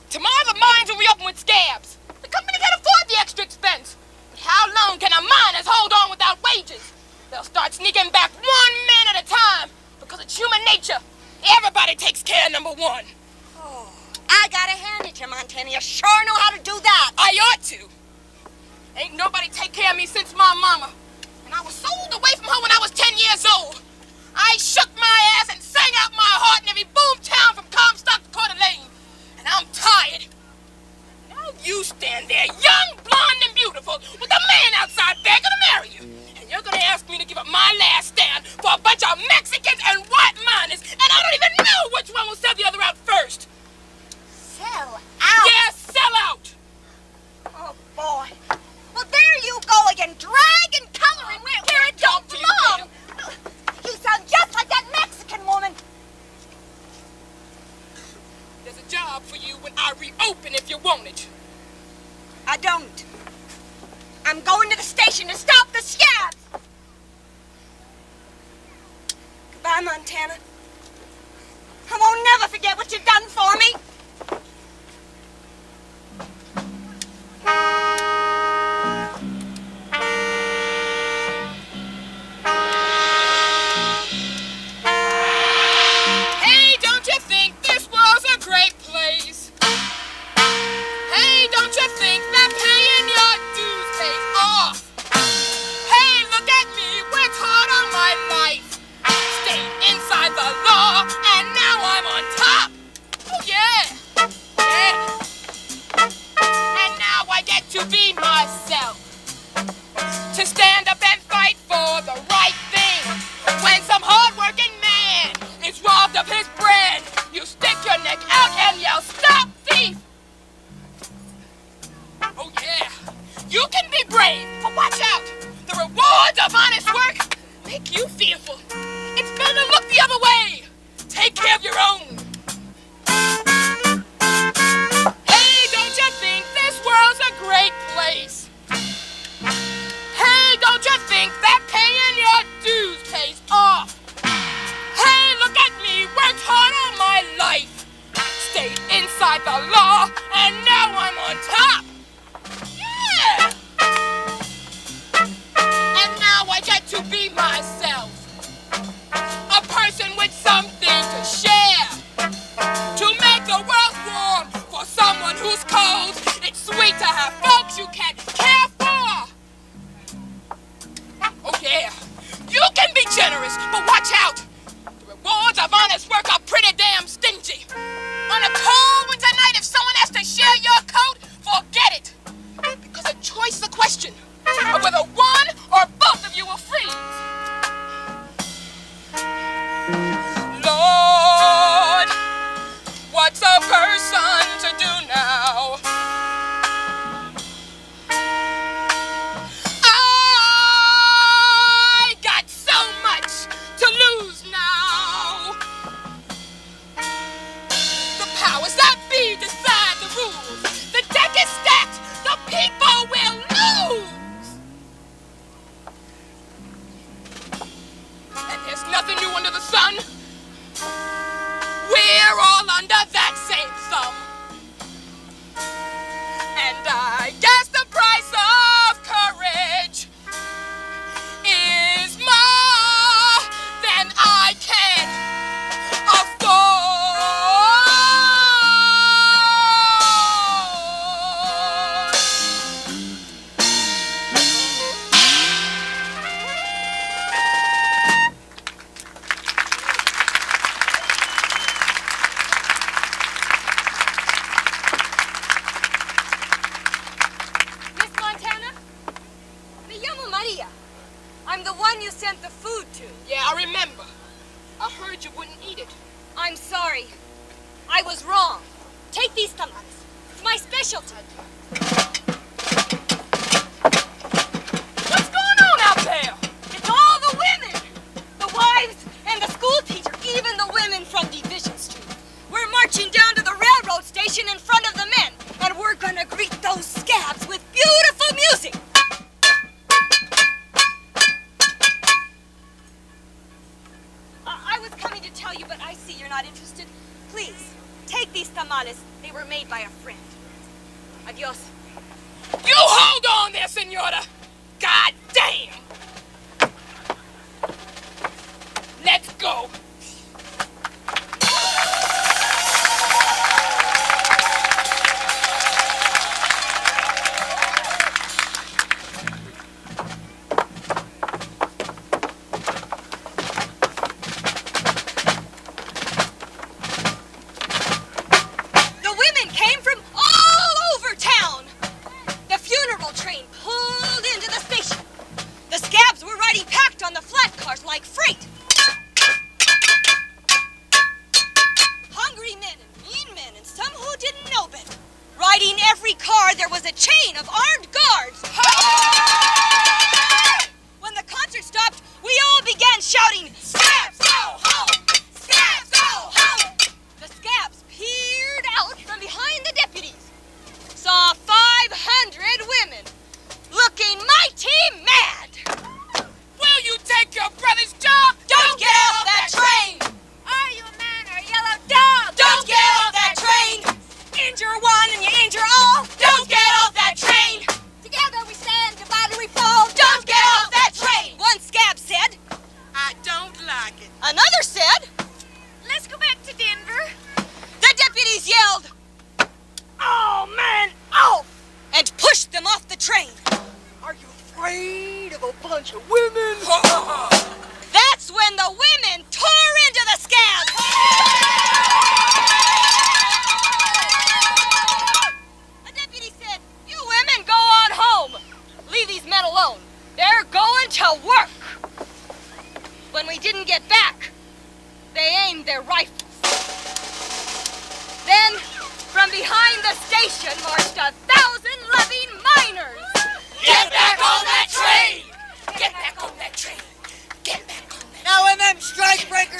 [SPEAKER 7] Tomorrow the mines will reopen with scabs. The company can't afford the extra expense. But how long can our miners hold on without wages? They'll start sneaking back 1 man at a time. Because it's human nature. Everybody takes care of number one.
[SPEAKER 9] Oh, I gotta hand it to you, Montana. You sure know how to do that.
[SPEAKER 7] I ought to. Ain't nobody take care of me since my mama. And I was sold away from her when I was 10 years old. I shook my ass and sang out my heart in every boom town from Comstock to Coeur d'Alene. And I'm tired. Now you stand there, young, blonde, and beautiful, with a man outside begging to marry you. And you're gonna ask me to give up my last stand for a bunch of Mexicans and white miners, and I don't even know which one will sell the other out first.
[SPEAKER 9] Sell out?
[SPEAKER 7] Yeah, sell out.
[SPEAKER 9] Oh, boy. Well, there you go again, dragging coloring where it don't belong. You sound just like that Mexican woman.
[SPEAKER 7] There's a job for you when I reopen if you want it.
[SPEAKER 9] I don't. I'm going to the station to stop the scabs. Goodbye, Montana. I won't never forget what you've done for me.
[SPEAKER 7] Hey, don't you think this was a great place? Hey, don't you think that paying your dues pays off? Hey, look at me, worked hard all my life. Stayed inside the law, and now I'm on top. Oh, yeah. Yeah. And now I get to be myself. gonna look the other way. Take care of your own. Hey, don't you think this world's a great place? Hey, don't you think that paying your dues pays off? Hey, look at me, worked hard all my life. Stayed inside the law, and now I'm on top. Yeah! And now I get to be myself. A person with something to share. To make the world warm for someone who's cold. It's sweet to have folks you can care for. Oh yeah, you can be generous, but watch out. The rewards of honest work are pretty damn stingy. On a cold winter night, if someone has to share your coat, forget it. Because a choice is a question of whether one or both of you will freeze. Lord, what's a person to do now? I got so much to lose now. The powers that be decide the rules. The deck is stacked. The people will lose. And there's nothing new under the sun. We're all under that same thumb. And I guess the price of courage is more than I can
[SPEAKER 9] I'm the one you sent the food to.
[SPEAKER 7] Yeah, I remember. I heard you wouldn't eat it.
[SPEAKER 9] I'm sorry. I was wrong. Take these tamales. It's my specialty.
[SPEAKER 7] What's going on out there?
[SPEAKER 9] It's all the women. The wives and the school teacher, even the women from Division Street. We're marching down to the railroad station in front of the men, and we're gonna greet those scabs with beautiful music. I was coming to tell you, but I see you're not interested. Please, take these tamales. They were made by a friend. Adios.
[SPEAKER 7] You hold on there, senora. God damn. Let's go.
[SPEAKER 4] Strike breakers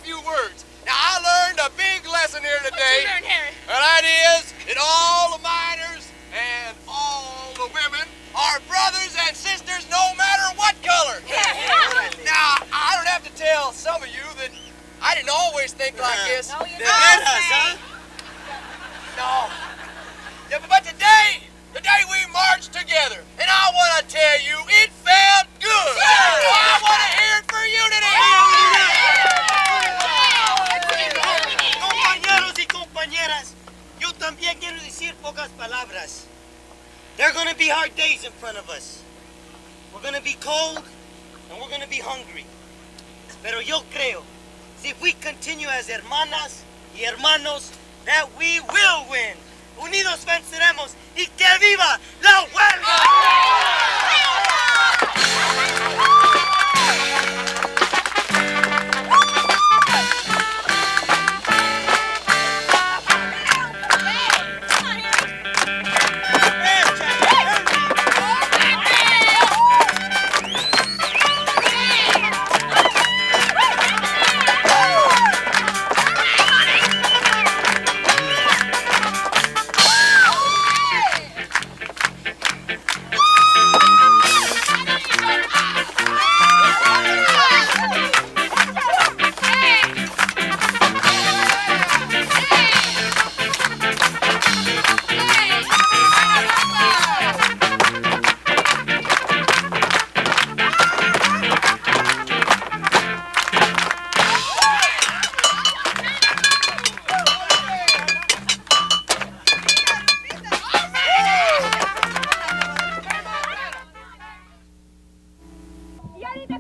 [SPEAKER 2] few words. Now, I learned a big lesson here today.
[SPEAKER 5] What'd you learn, Harry?
[SPEAKER 2] And that is that all the miners and all the women are brothers and sisters no matter what color. Now, I don't have to tell some of you that I didn't always think like this.
[SPEAKER 5] No, you
[SPEAKER 6] De
[SPEAKER 5] don't.
[SPEAKER 6] veras, huh?
[SPEAKER 2] No. Yeah, but today we marched together, and I want to tell you, it felt good. So I want to hear it for unity.
[SPEAKER 6] Compañeros y compañeras, yo también quiero decir pocas palabras. There are going to be hard days in front of us. We're going to be cold, and we're going to be hungry. Pero yo creo, if we continue as hermanas y hermanos, that we will win. Unidos venceremos y que viva la huelga.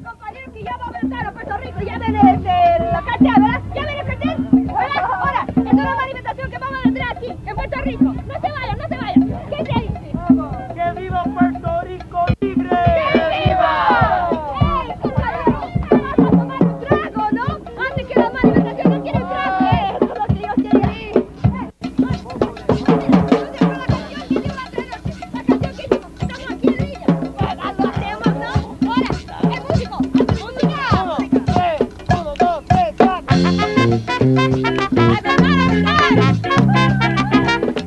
[SPEAKER 5] compañeros, que ya va a avanzar a Puerto Rico. Ya ven la cancha, ¿verdad? ¿Ya ven el cartel? Ahora, es una manifestación que vamos a tener aquí, en Puerto Rico. No se vayan, no se vayan. ¿Qué se dice?
[SPEAKER 6] ¡Que viva Puerto Rico libre!
[SPEAKER 5] ¡Que viva! Vamos a tomar un trago, ¿no? Antes que la manifestación no quiere trago. Eso es lo que yo quería.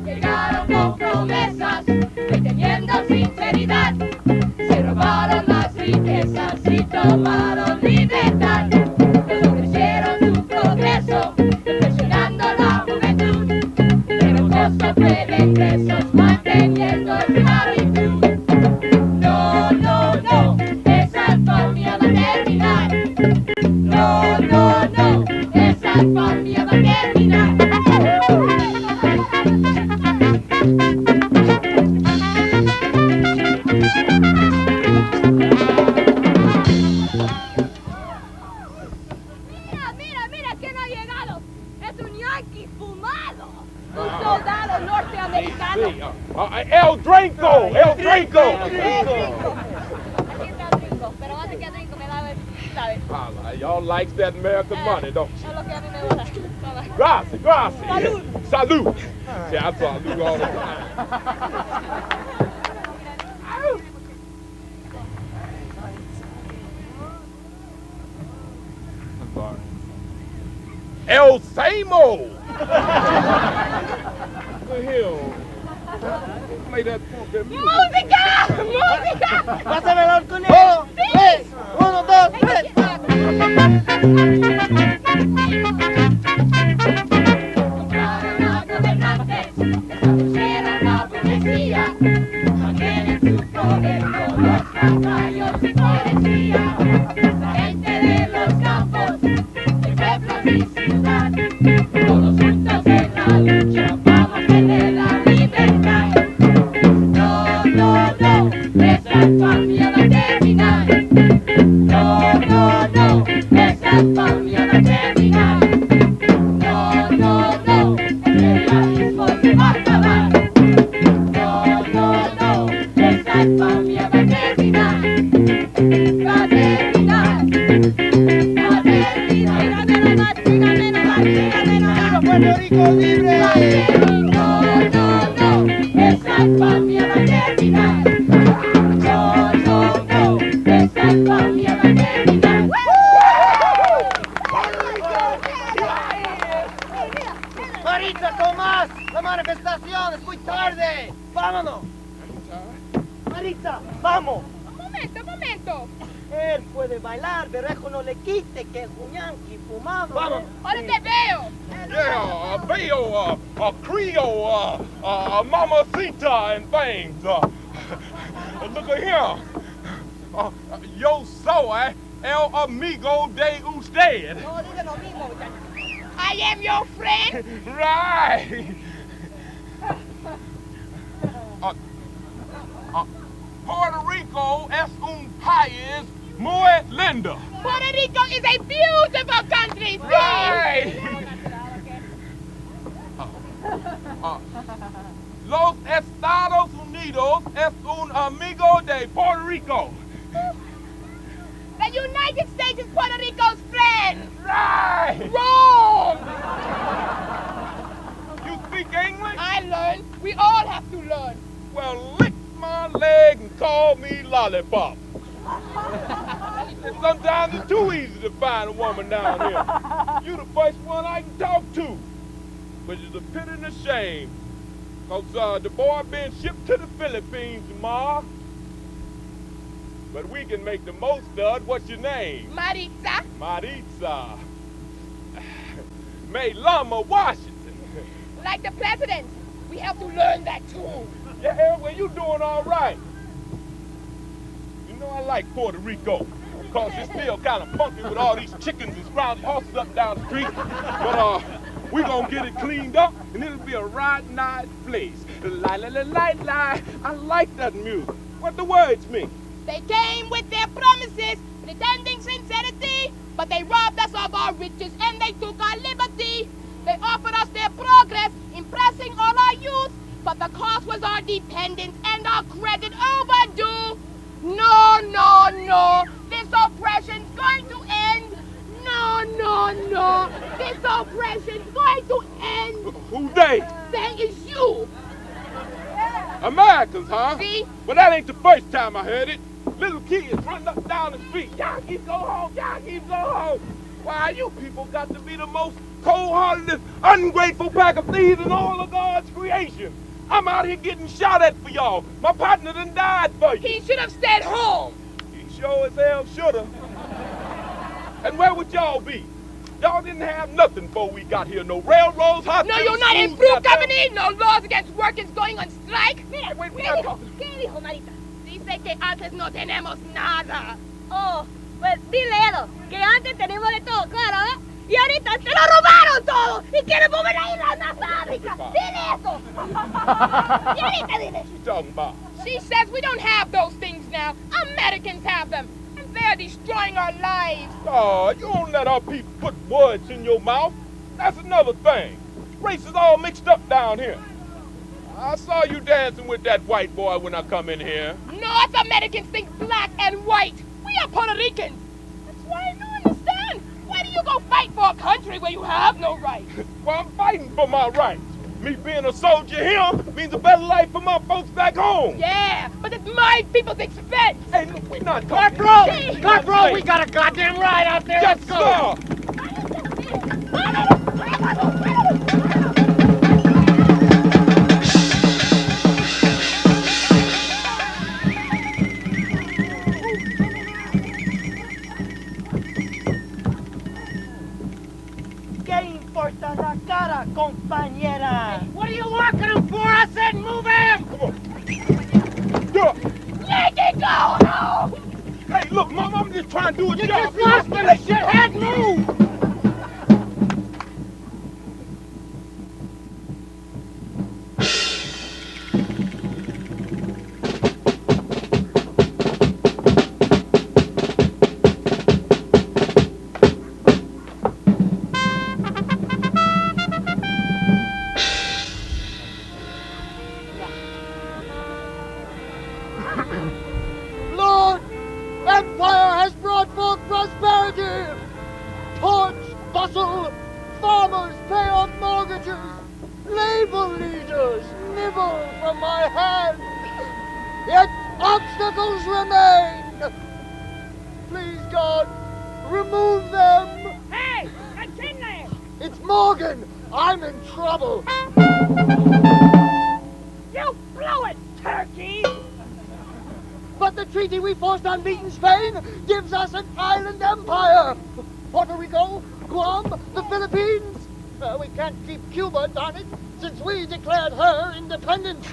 [SPEAKER 7] Llegaron con promesas, deteniendo sinceridad. Se robaron las riquezas y tomaron libertad. Endurecieron su progreso, presionando la juventud. Pero el costo fue de ingresos, manteniendo esclavitud. No, no, no, esa infamia va a terminar. No, no, no, esa infamia va a terminar.
[SPEAKER 5] Mira, ¿quién ha llegado? Es un yanqui fumado, un soldado norteamericano.
[SPEAKER 3] El Drinko, el Drinko.
[SPEAKER 5] Aquí está el Drinko, pero antes que el Drinko me da, ¿sabes?
[SPEAKER 3] Y'all likes that American money, don't you?
[SPEAKER 5] Es lo que a mí me gusta. Toma.
[SPEAKER 3] Gracias, gracias.
[SPEAKER 5] Salud.
[SPEAKER 3] Salud. Yeah, I salute all the time. I'm sorry. El Samo. What the hell? Play that funk, that music.
[SPEAKER 5] ¡Música! ¡Música!
[SPEAKER 6] ¡Vas a bailar con él! ¡Sí! ¡Uno, dos, tres!
[SPEAKER 7] Compraron a gobernantes, establecieron la burguesía, mantienen su poder con los caballos y policía. La gente de los campos, de pueblos y ciudad, todos juntos en la lucha, vamos a tener la libertad. No, no, no, esa infamia va a terminar. No, no, no, esa infamia va a terminar. No, no, no, el imperialismo se va a acabar. No, no, no, esa infamia va a terminar. Va a terminar. Va a terminar.
[SPEAKER 6] ¡Puerto Rico libre!
[SPEAKER 7] No, no, no, esa infamia va a terminar. No, no, no, esa infamia va a terminar.
[SPEAKER 6] Marita, Tomás, la manifestación es muy tarde. Vámonos. Marita, vamos.
[SPEAKER 7] Un momento.
[SPEAKER 6] Él puede bailar, pero eso no le quite que es un yanqui fumado. Vamos.
[SPEAKER 7] Ahora te veo.
[SPEAKER 3] Yeah, Bayo, Creole, Mamacita, and things. Look at here. Yo soy el amigo de usted.
[SPEAKER 6] No diga lo mismo,
[SPEAKER 7] I am your friend.
[SPEAKER 3] Right. Puerto Rico es un país muy lindo.
[SPEAKER 7] Puerto Rico is a beautiful country.
[SPEAKER 3] Right. Los Estados Unidos es un amigo de Puerto Rico.
[SPEAKER 7] The United States is Puerto Rico's friend.
[SPEAKER 3] Right.
[SPEAKER 7] Wrong.
[SPEAKER 3] You speak English?
[SPEAKER 7] I learned. We all have to learn.
[SPEAKER 3] Well, lick my leg and call me Lollipop. And sometimes it's too easy to find a woman down here. You the first one I can talk to. Which is a pity and a shame. Because Deb'bora been shipped to the Philippines, Ma. But we can make the most of it. What's your name?
[SPEAKER 7] Maritza.
[SPEAKER 3] Maritza. May Lama Washington.
[SPEAKER 7] Like the president. We have to learn that too.
[SPEAKER 3] Yeah, well, you doing all right. You know, I like Puerto Rico. Because it's still kind of funky with all these chickens and sprouted horses up down the street. But we gonna get it cleaned up, and it'll be a right nice place. Lie. I like that music. What the words mean?
[SPEAKER 7] They came with their promises, pretending sincerity, but they robbed us of our riches and they took our liberty. They offered us their progress, impressing all our youth, but the cost was our dependence and our credit overdue. No. This oppression's going to end. No. This oppression's going to end.
[SPEAKER 3] Who they?
[SPEAKER 7] They is you.
[SPEAKER 3] Americans, huh?
[SPEAKER 7] See?
[SPEAKER 3] Well, that ain't the first time I heard it. Little kids running up down the street. Y'all keep go home. Why, you people got to be the most cold-hearted, ungrateful pack of thieves in all of God's creation. I'm out here getting shot at for y'all. My partner done died for you.
[SPEAKER 7] He should have stayed home.
[SPEAKER 3] He sure as hell shoulda. And where would y'all be? Y'all didn't have nothing before we got here. No railroads, hospitals,
[SPEAKER 7] No, you're not
[SPEAKER 3] schools,
[SPEAKER 7] improved company. No laws against workers going on strike.
[SPEAKER 3] Mira, wait, we gotta talk.
[SPEAKER 9] ¿Qué dijo, Marita?
[SPEAKER 7] Dice que antes no tenemos nada.
[SPEAKER 9] Oh, pues dile eso, que antes teníamos de todo, claro, ¿eh? Y ahorita se lo robaron todo y quieren mover ahí la fábrica. Dile eso. Y ahorita dile.
[SPEAKER 3] What you talking about?
[SPEAKER 7] She says we don't have those things now. Americans have them. And they're destroying our lives.
[SPEAKER 3] Oh, you don't let our people put words in your mouth. That's another thing. Race is all mixed up down here. I saw you dancing with that white boy when I come in here.
[SPEAKER 7] North Americans think black and white. We are Puerto Ricans. That's why I don't understand. Why do you go fight for a country where you have no rights?
[SPEAKER 3] Well, I'm fighting for my rights. Me being a soldier here means a better life for my folks back home.
[SPEAKER 7] Yeah, but it's my people's expense.
[SPEAKER 3] Hey, look, we're not talking.
[SPEAKER 8] Corporal, we got a goddamn ride out there.
[SPEAKER 3] Yes,
[SPEAKER 8] Let's go.
[SPEAKER 6] Corta la cara, compañera.
[SPEAKER 8] What are you locking him for? I said move him.
[SPEAKER 3] Come on. Do it.
[SPEAKER 7] Let it go! No!
[SPEAKER 3] Hey, look, Mom, I'm just trying to do a
[SPEAKER 8] You
[SPEAKER 3] job.
[SPEAKER 8] just lost him, shithead. Move.
[SPEAKER 4] Lord, empire has brought forth prosperity. Torch, bustle, farmers pay off mortgages. Labor leaders nibble from my hand. Yet obstacles remain. Please, God, remove them.
[SPEAKER 7] Hey, that's Chumley!
[SPEAKER 4] It's Morgan. I'm in trouble.
[SPEAKER 5] You blew it, turkey!
[SPEAKER 4] But the treaty we forced on beaten Spain gives us an island empire. Puerto Rico, Guam, the Philippines. We can't keep Cuba, darn it, since we declared her independent.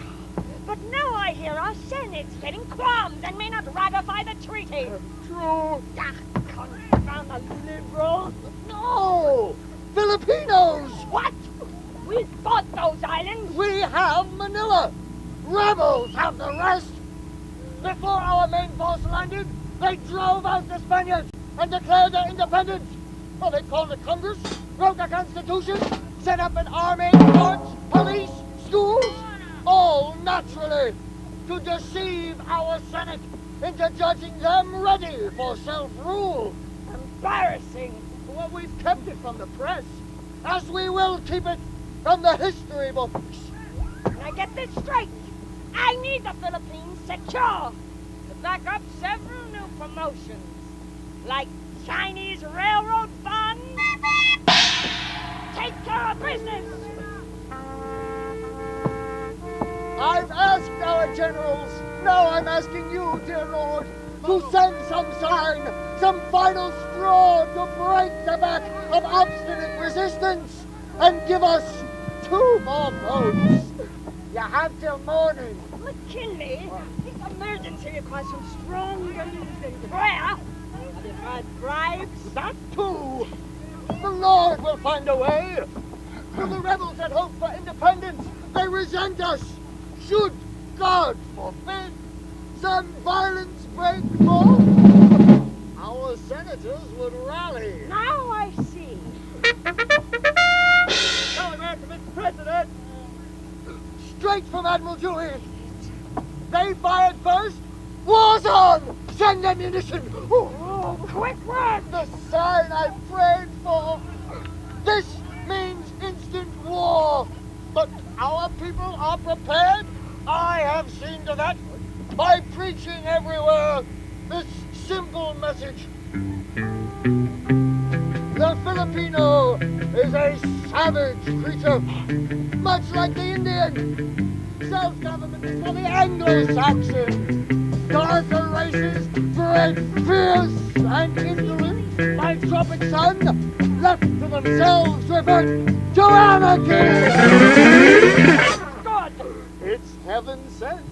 [SPEAKER 5] But now I hear our Senate's getting qualms and may not ratify the treaty.
[SPEAKER 4] True.
[SPEAKER 5] Ah, confound the liberals.
[SPEAKER 4] No! Filipinos!
[SPEAKER 5] What? We bought those islands.
[SPEAKER 4] We have Manila. Rebels have the rest. Before our main force landed, they drove out the Spaniards and declared their independence. Well, they called a Congress, wrote a constitution, set up an army, courts, police, schools, all naturally to deceive our Senate into judging them ready for self-rule.
[SPEAKER 5] Embarrassing.
[SPEAKER 4] Well, we've kept it from the press, as we will keep it from the history books.
[SPEAKER 5] Now get this straight. I need the Philippines secure to back up several new promotions, like Chinese railroad funds. Take care of business.
[SPEAKER 4] I've asked our generals, now I'm asking you, dear Lord, to send some sign, some final straw to break the back of obstinate resistance and give us 2 more votes. You have till morning.
[SPEAKER 5] McKinley, this emergency requires some strong guns and prayer. Have you tried bribes?
[SPEAKER 4] That too. The Lord will find a way. To the rebels that hope for independence, they resent us. Should, God forbid, some violence break forth, our senators would rally.
[SPEAKER 5] Now I see.
[SPEAKER 4] Telegram to Mr. President. Straight from Admiral Dewey. They fired first. War's on! Send ammunition! Oh, quick work! The sign I prayed for. This means instant war. But our people are prepared. I have seen to that by preaching everywhere this simple message. The Filipino is a savage creature, much like the Indian. Self-government is for the Anglo-Saxon. Darker races, bred fierce and indolent by tropic sun, left to themselves revert to anarchy. God, it's heaven sent.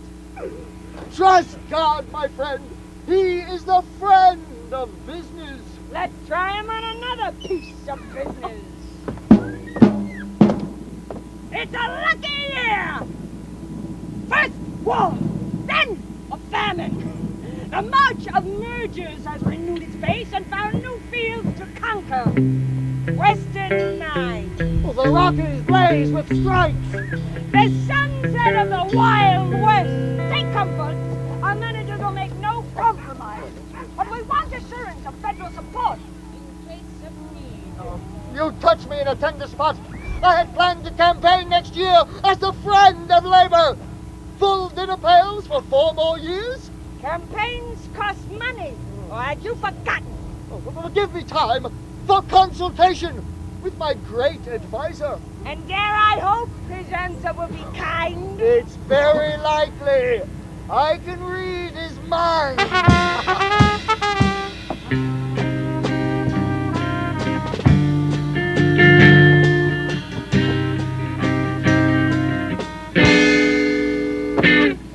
[SPEAKER 4] Trust God, my friend. He is the friend of business.
[SPEAKER 5] Let's try him on another piece of business. It's a lucky year! First war, then a famine. The march of mergers has renewed its pace and found new fields to conquer. Western Nine.
[SPEAKER 4] Well, the Rockies blaze with strikes.
[SPEAKER 5] The sunset of the Wild West. Take comfort. Our managers will make no compromise. But we want assurance of federal support in case of need.
[SPEAKER 4] You touch me in a tender spot. I had planned to campaign next year as the friend of labor. Full dinner pails for 4 more years?
[SPEAKER 5] Campaigns cost money. Or had you forgotten?
[SPEAKER 4] Well, give me time for consultation with my great advisor.
[SPEAKER 5] And dare I hope his answer will be kind?
[SPEAKER 4] It's very likely. I can read his mind.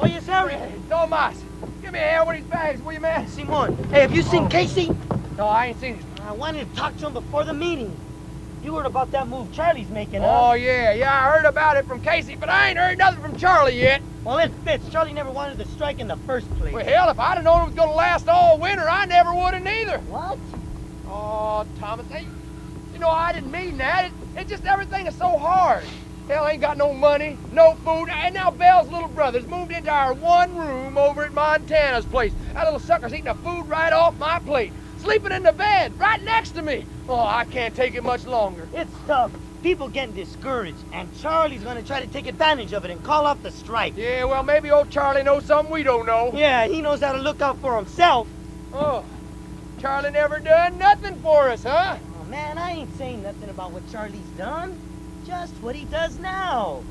[SPEAKER 6] Oye, Harry.
[SPEAKER 2] Tomas, give me a hand with these bags, will you, man?
[SPEAKER 6] Simon, hey, have you seen Casey?
[SPEAKER 2] No, I ain't seen it.
[SPEAKER 6] I wanted to talk to him before the meeting. You heard about that move Charlie's making,
[SPEAKER 2] Oh,
[SPEAKER 6] huh?
[SPEAKER 2] yeah, I heard about it from Casey, but I ain't heard nothing from Charlie yet.
[SPEAKER 6] Well, it fits. Charlie never wanted to strike in the first place.
[SPEAKER 2] Well, hell, if I'd have known it was gonna last all winter, I never would have neither.
[SPEAKER 6] What?
[SPEAKER 2] Oh, Thomas, hey, you know, I didn't mean that. It's just everything is so hard. Hell, ain't got no money, no food, and now Belle's little brother's moved into our one room over at Montana's place. That little sucker's eating the food right off my plate, sleeping in the bed right next to me. Oh, I can't take it much longer.
[SPEAKER 6] It's tough. People getting discouraged, and Charlie's gonna try to take advantage of it and call off the strike.
[SPEAKER 2] Yeah, well, maybe old Charlie knows something we don't know.
[SPEAKER 6] Yeah, he knows how to look out for himself.
[SPEAKER 2] Oh, Charlie never done nothing for us, huh?
[SPEAKER 6] Oh, man, I ain't saying nothing about what Charlie's done. just what he does now.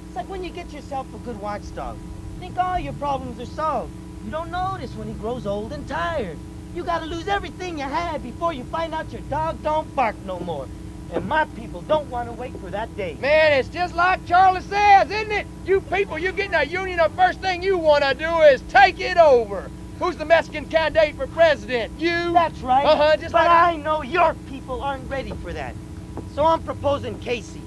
[SPEAKER 6] It's like when you get yourself a good watchdog. Think all your problems are solved. You don't notice when he grows old and tired. You gotta lose everything you had before you find out your dog don't bark no more. And my people don't want to wait for that day.
[SPEAKER 2] Man, it's just like Charlie says, isn't it? You people, you get in a union, the first thing you want to do is take it over. Who's the Mexican candidate for president? You?
[SPEAKER 6] That's right.
[SPEAKER 2] Just
[SPEAKER 6] but
[SPEAKER 2] like
[SPEAKER 6] I know your people aren't ready for that. So I'm proposing Casey.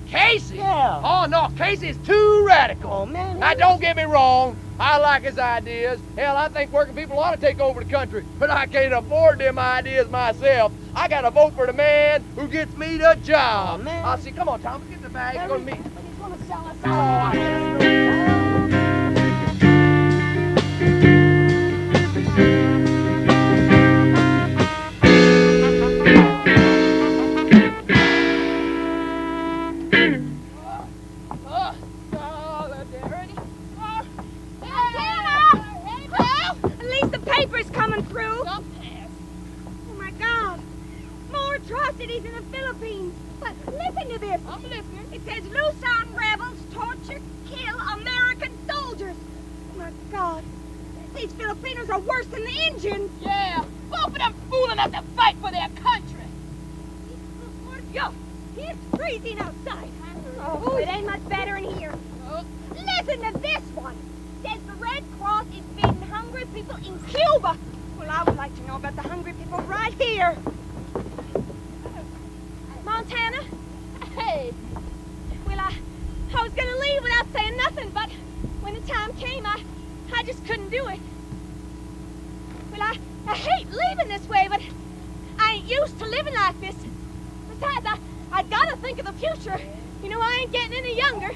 [SPEAKER 2] Casey?
[SPEAKER 6] Yeah.
[SPEAKER 2] Oh, no, Casey's too radical.
[SPEAKER 6] Oh, man.
[SPEAKER 2] Now, don't get me wrong. I like his ideas. Hell, I think working people ought to take over the country. But I can't afford them ideas myself. I got to vote for the man who gets me the job.
[SPEAKER 6] Oh, man.
[SPEAKER 2] I'll see. Come on, Thomas, get in the bag. Go to me.
[SPEAKER 6] He's going to sell us
[SPEAKER 2] Oh,
[SPEAKER 6] out.
[SPEAKER 9] Atrocities in the Philippines. But listen to this.
[SPEAKER 7] I'm listening.
[SPEAKER 9] It says Luzon rebels torture, kill American soldiers. Oh my God. These Filipinos are worse than the Indians.
[SPEAKER 7] Yeah, both of them fool enough to fight for their country.
[SPEAKER 9] Yo, it's freezing outside. Oh, it ain't much better in here. Listen to this one. It says the Red Cross is feeding hungry people in Cuba. Well, I would like to know about the hungry people right here. Montana?
[SPEAKER 7] Hey.
[SPEAKER 9] Well, I was gonna leave without saying nothing, but when the time came, I just couldn't do it. Well, I hate leaving this way, but I ain't used to living like this. Besides, I gotta think of the future. You know, I ain't getting any younger.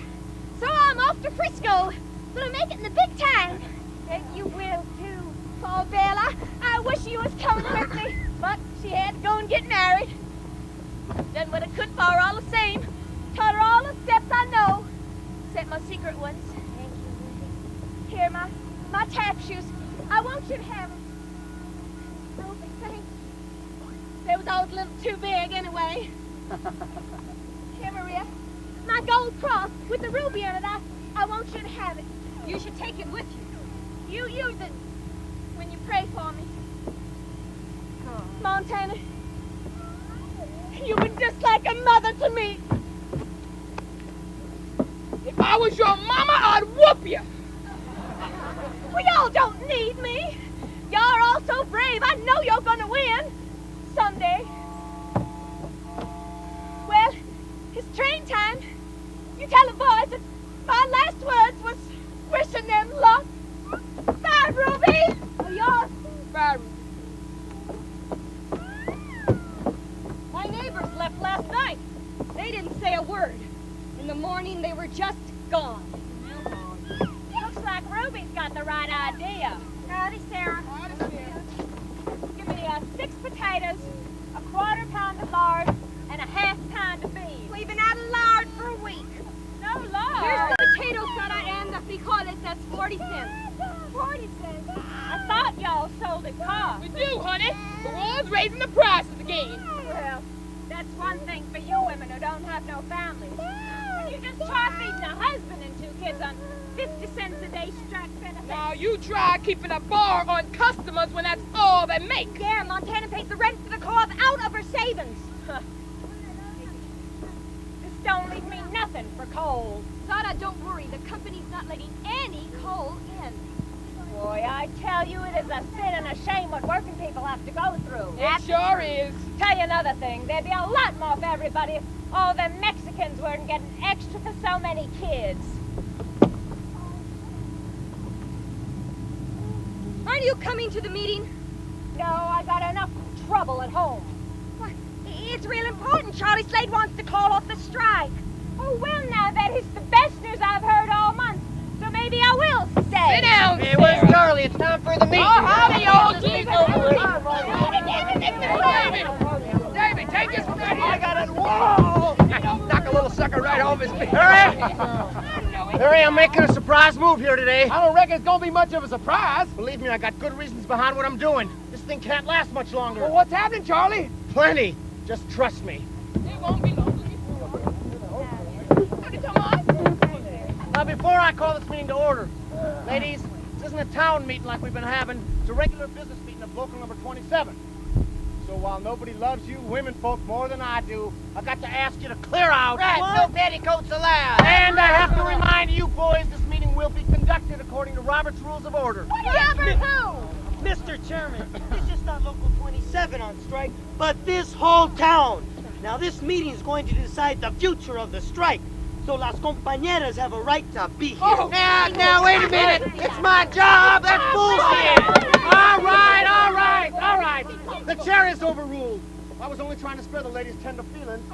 [SPEAKER 9] So I'm off to Frisco. Gonna make it in the big time. Bet you will, too. Oh, Bella, I wish you was coming with me, but she had to go and get married. Done what I could for her all the same. Taught her all the steps I know, except my secret ones. Thank you. Here, my tap shoes. I want you to have them. Oh, thanks. They was always a little too big anyway. Here, Maria. My gold cross with the ruby on it. I want you to have it. You should take it with you. You use it when you pray for me. Oh. Montana. You've been just like a mother to me.
[SPEAKER 7] If I was your mama, I'd whoop you.
[SPEAKER 9] Well, y'all don't need me. Y'all are all so brave. I know you're gonna win. Someday. Well, it's train time. You tell the boys that my last words was wishing them luck. Bye, Ruby. Oh, y'all.
[SPEAKER 7] Bye.
[SPEAKER 9] My neighbors left last night. They didn't say a word. In the morning, they were just gone. Looks like Ruby's got the right idea. Howdy, Sarah. Give me 6 potatoes, a quarter pound of lard, and a half pound of beans. We've been out of lard for a week. No lard. Here's the potato soda and the frijoles. That's 40 cents. 40 cents? I thought y'all sold it cost.
[SPEAKER 7] We do, honey. We're always raising the prices again.
[SPEAKER 9] Well, that's one thing for you women who don't have no families. You just try feeding a husband and 2 kids on 50 cents a day strike benefits.
[SPEAKER 7] Now you try keeping a bar on customers when that's all they make.
[SPEAKER 9] Yeah, Montana pays the rent for the co-op out of her savings. This don't leave me nothing for coal. Zara, don't worry. The company's not letting any coal in. Boy, I tell you, it is a sin and a shame what working people have to go through.
[SPEAKER 7] It sure is.
[SPEAKER 9] Tell you another thing. There'd be a lot more for everybody if all the Mexicans weren't getting extra for so many kids. Aren't you coming to the meeting? No, I got enough trouble at home. What? It's real important. Charlie Slade wants to call off the strike. Oh, well, now, that is the best news I've heard all month. So maybe I will stay.
[SPEAKER 7] Sit down,
[SPEAKER 8] Hey, where's Charlie? It's time for the meeting.
[SPEAKER 7] Oh, howdy, old people. David, take this from right here.
[SPEAKER 8] I got it. Whoa! Knock a little sucker right off his feet. Hurry, I'm making a surprise move here today.
[SPEAKER 2] I don't reckon it's gonna be much of a surprise.
[SPEAKER 8] Believe me, I got good reasons behind what I'm doing. This thing can't last much longer.
[SPEAKER 2] Well, what's happening, Charlie?
[SPEAKER 8] Plenty. Just trust me.
[SPEAKER 7] It won't be long.
[SPEAKER 10] Before I call this meeting to order, ladies, this isn't a town meeting like we've been having. It's a regular business meeting of local number 27. So while nobody loves you women folk more than I do, I've got to ask you to clear out.
[SPEAKER 8] Right, no petticoats allowed.
[SPEAKER 10] And I have to remind you boys, this meeting will be conducted according to Robert's Rules of Order.
[SPEAKER 9] Whatever who?
[SPEAKER 6] Mr. Chairman, it's just not Local 27 on strike, but this whole town. Now, this meeting is going to decide the future of the strike. So las compañeras have a right to be here.
[SPEAKER 8] Oh, now, wait a minute. It's my job. That's bullshit.
[SPEAKER 10] All right. The chair is overruled. I was only trying to spare the ladies' tender feelings.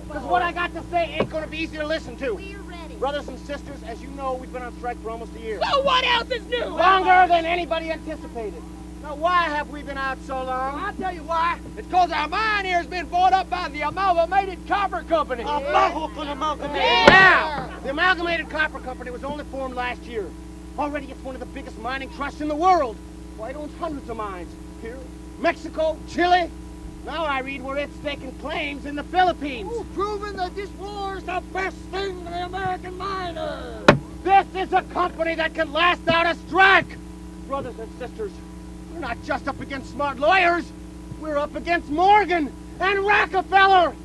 [SPEAKER 10] Because what I got to say ain't going to be easy to listen to.
[SPEAKER 9] We're ready.
[SPEAKER 10] Brothers and sisters, as you know, we've been on strike for almost a year.
[SPEAKER 7] So what else is new?
[SPEAKER 10] Longer than anybody anticipated. Now, why have we been out so long?
[SPEAKER 2] I'll tell you why. It's because our mine here's been bought up by the Amalgamated Copper Company.
[SPEAKER 6] Abajo con amalgamated.
[SPEAKER 10] Now, the Amalgamated Copper Company was only formed last year. Already it's one of the biggest mining trusts in the world. Why, it owns hundreds of mines. Here, Mexico, Chile. Now I read where it's taking claims in the Philippines.
[SPEAKER 4] Proving that this war is the best thing for the American miner.
[SPEAKER 10] This is a company that can last out a strike. Brothers and sisters, we're not just up against smart lawyers. We're up against Morgan and Rockefeller.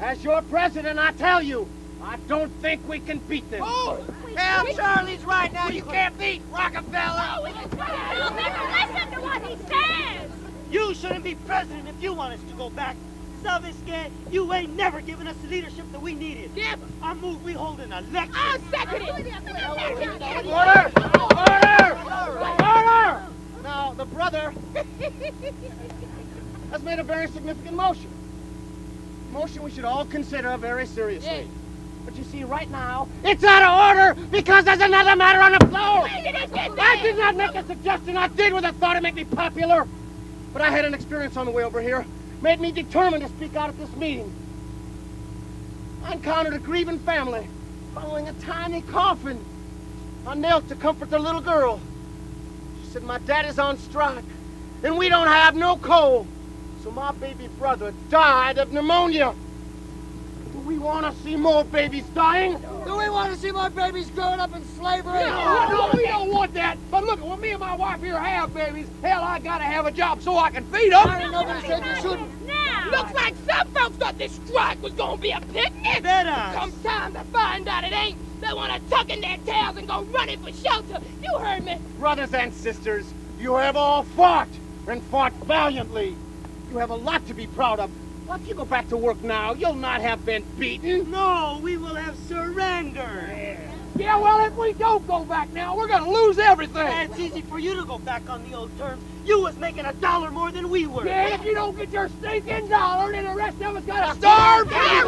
[SPEAKER 10] As your president, I tell you, I don't think we can beat them.
[SPEAKER 8] Well, Charlie's right now. You can't beat Rockefeller.
[SPEAKER 9] Listen to what he says.
[SPEAKER 6] You shouldn't be president if you want us to go back. Sabes que you ain't never given us the leadership that we needed.
[SPEAKER 7] Never.
[SPEAKER 6] I move we hold an election.
[SPEAKER 7] I'll second it.
[SPEAKER 10] Order! Now, the brother has made a very significant motion. Motion we should all consider very seriously. But you see, right now, it's out of order because there's another matter on the floor. I did not make a suggestion. I did with a thought to make me popular. But I had an experience on the way over here. Made me determined to speak out at this meeting. I encountered a grieving family following a tiny coffin. I knelt to comfort their little girl. She said, my dad is on strike, and we don't have no coal. So my baby brother died of pneumonia. Do we want to see more babies dying?
[SPEAKER 4] Do we want to see more babies growing up in slavery?
[SPEAKER 2] No, we don't want that. But look, when me and my wife here have babies, hell, I gotta have a job so I can feed them.
[SPEAKER 4] I ain't nobody said you shouldn't.
[SPEAKER 9] Now.
[SPEAKER 7] Looks like some folks thought this strike was gonna be a picnic.
[SPEAKER 6] Veras.
[SPEAKER 7] Come time to find out it ain't. They wanna tuck in their tails and go running for shelter. You heard me.
[SPEAKER 10] Brothers and sisters, you have all fought, and fought valiantly. You have a lot to be proud of. Well, if you go back to work now, you'll not have been beaten.
[SPEAKER 6] No, we will have surrendered.
[SPEAKER 2] Yeah, well, if we don't go back now, we're gonna lose everything.
[SPEAKER 6] It's easy for you to go back on the old terms. You was making $1 more than we were.
[SPEAKER 2] Yeah, if you don't get your stinking dollar, then the rest of us gotta starve. You can't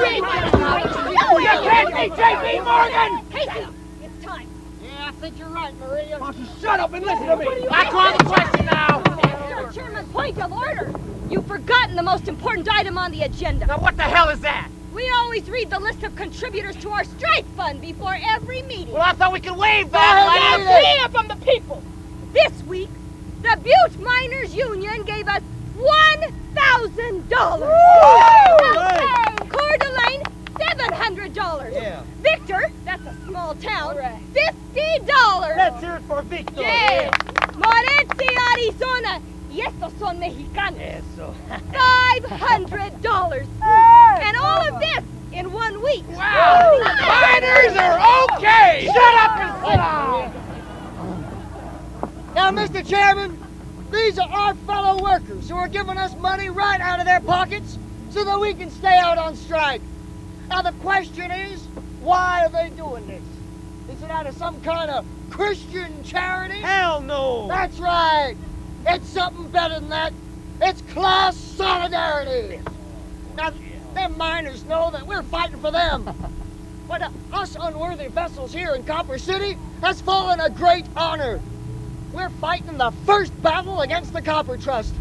[SPEAKER 2] be J.P. Morgan.
[SPEAKER 9] Casey, it's time.
[SPEAKER 4] Yeah, I think you're right, Maria.
[SPEAKER 2] Why don't you shut up and listen to me?
[SPEAKER 10] I call the question now.
[SPEAKER 5] Mr. Chairman, point of order. You've forgotten the most important item on the agenda.
[SPEAKER 10] Now, what the hell is that?
[SPEAKER 5] We always read the list of contributors to our strike fund before every meeting.
[SPEAKER 10] Well, I thought we could waive that.
[SPEAKER 7] Let's hear from the people.
[SPEAKER 5] This week, the Butte Miners Union gave us $1,000. Coeur d'Alene, $700.
[SPEAKER 6] Yeah.
[SPEAKER 5] Victor, that's a small town, $50.
[SPEAKER 6] Let's hear it for Victor.
[SPEAKER 5] Yeah. Morenci, Arizona, y estos son mexicanos.
[SPEAKER 6] Eso.
[SPEAKER 5] $500. And all of this in 1 week.
[SPEAKER 2] Wow! Miners are okay!
[SPEAKER 10] Shut up and sit down!
[SPEAKER 4] Now, Mr. Chairman, these are our fellow workers who are giving us money right out of their pockets so that we can stay out on strike. Now, the question is, why are they doing this? Is it out of some kind of Christian charity?
[SPEAKER 6] Hell no.
[SPEAKER 4] That's right. It's something better than that. It's class solidarity. Now, them miners know that we're fighting for them. But us unworthy vessels here in Copper City has fallen a great honor. We're fighting the first battle against the Copper Trust.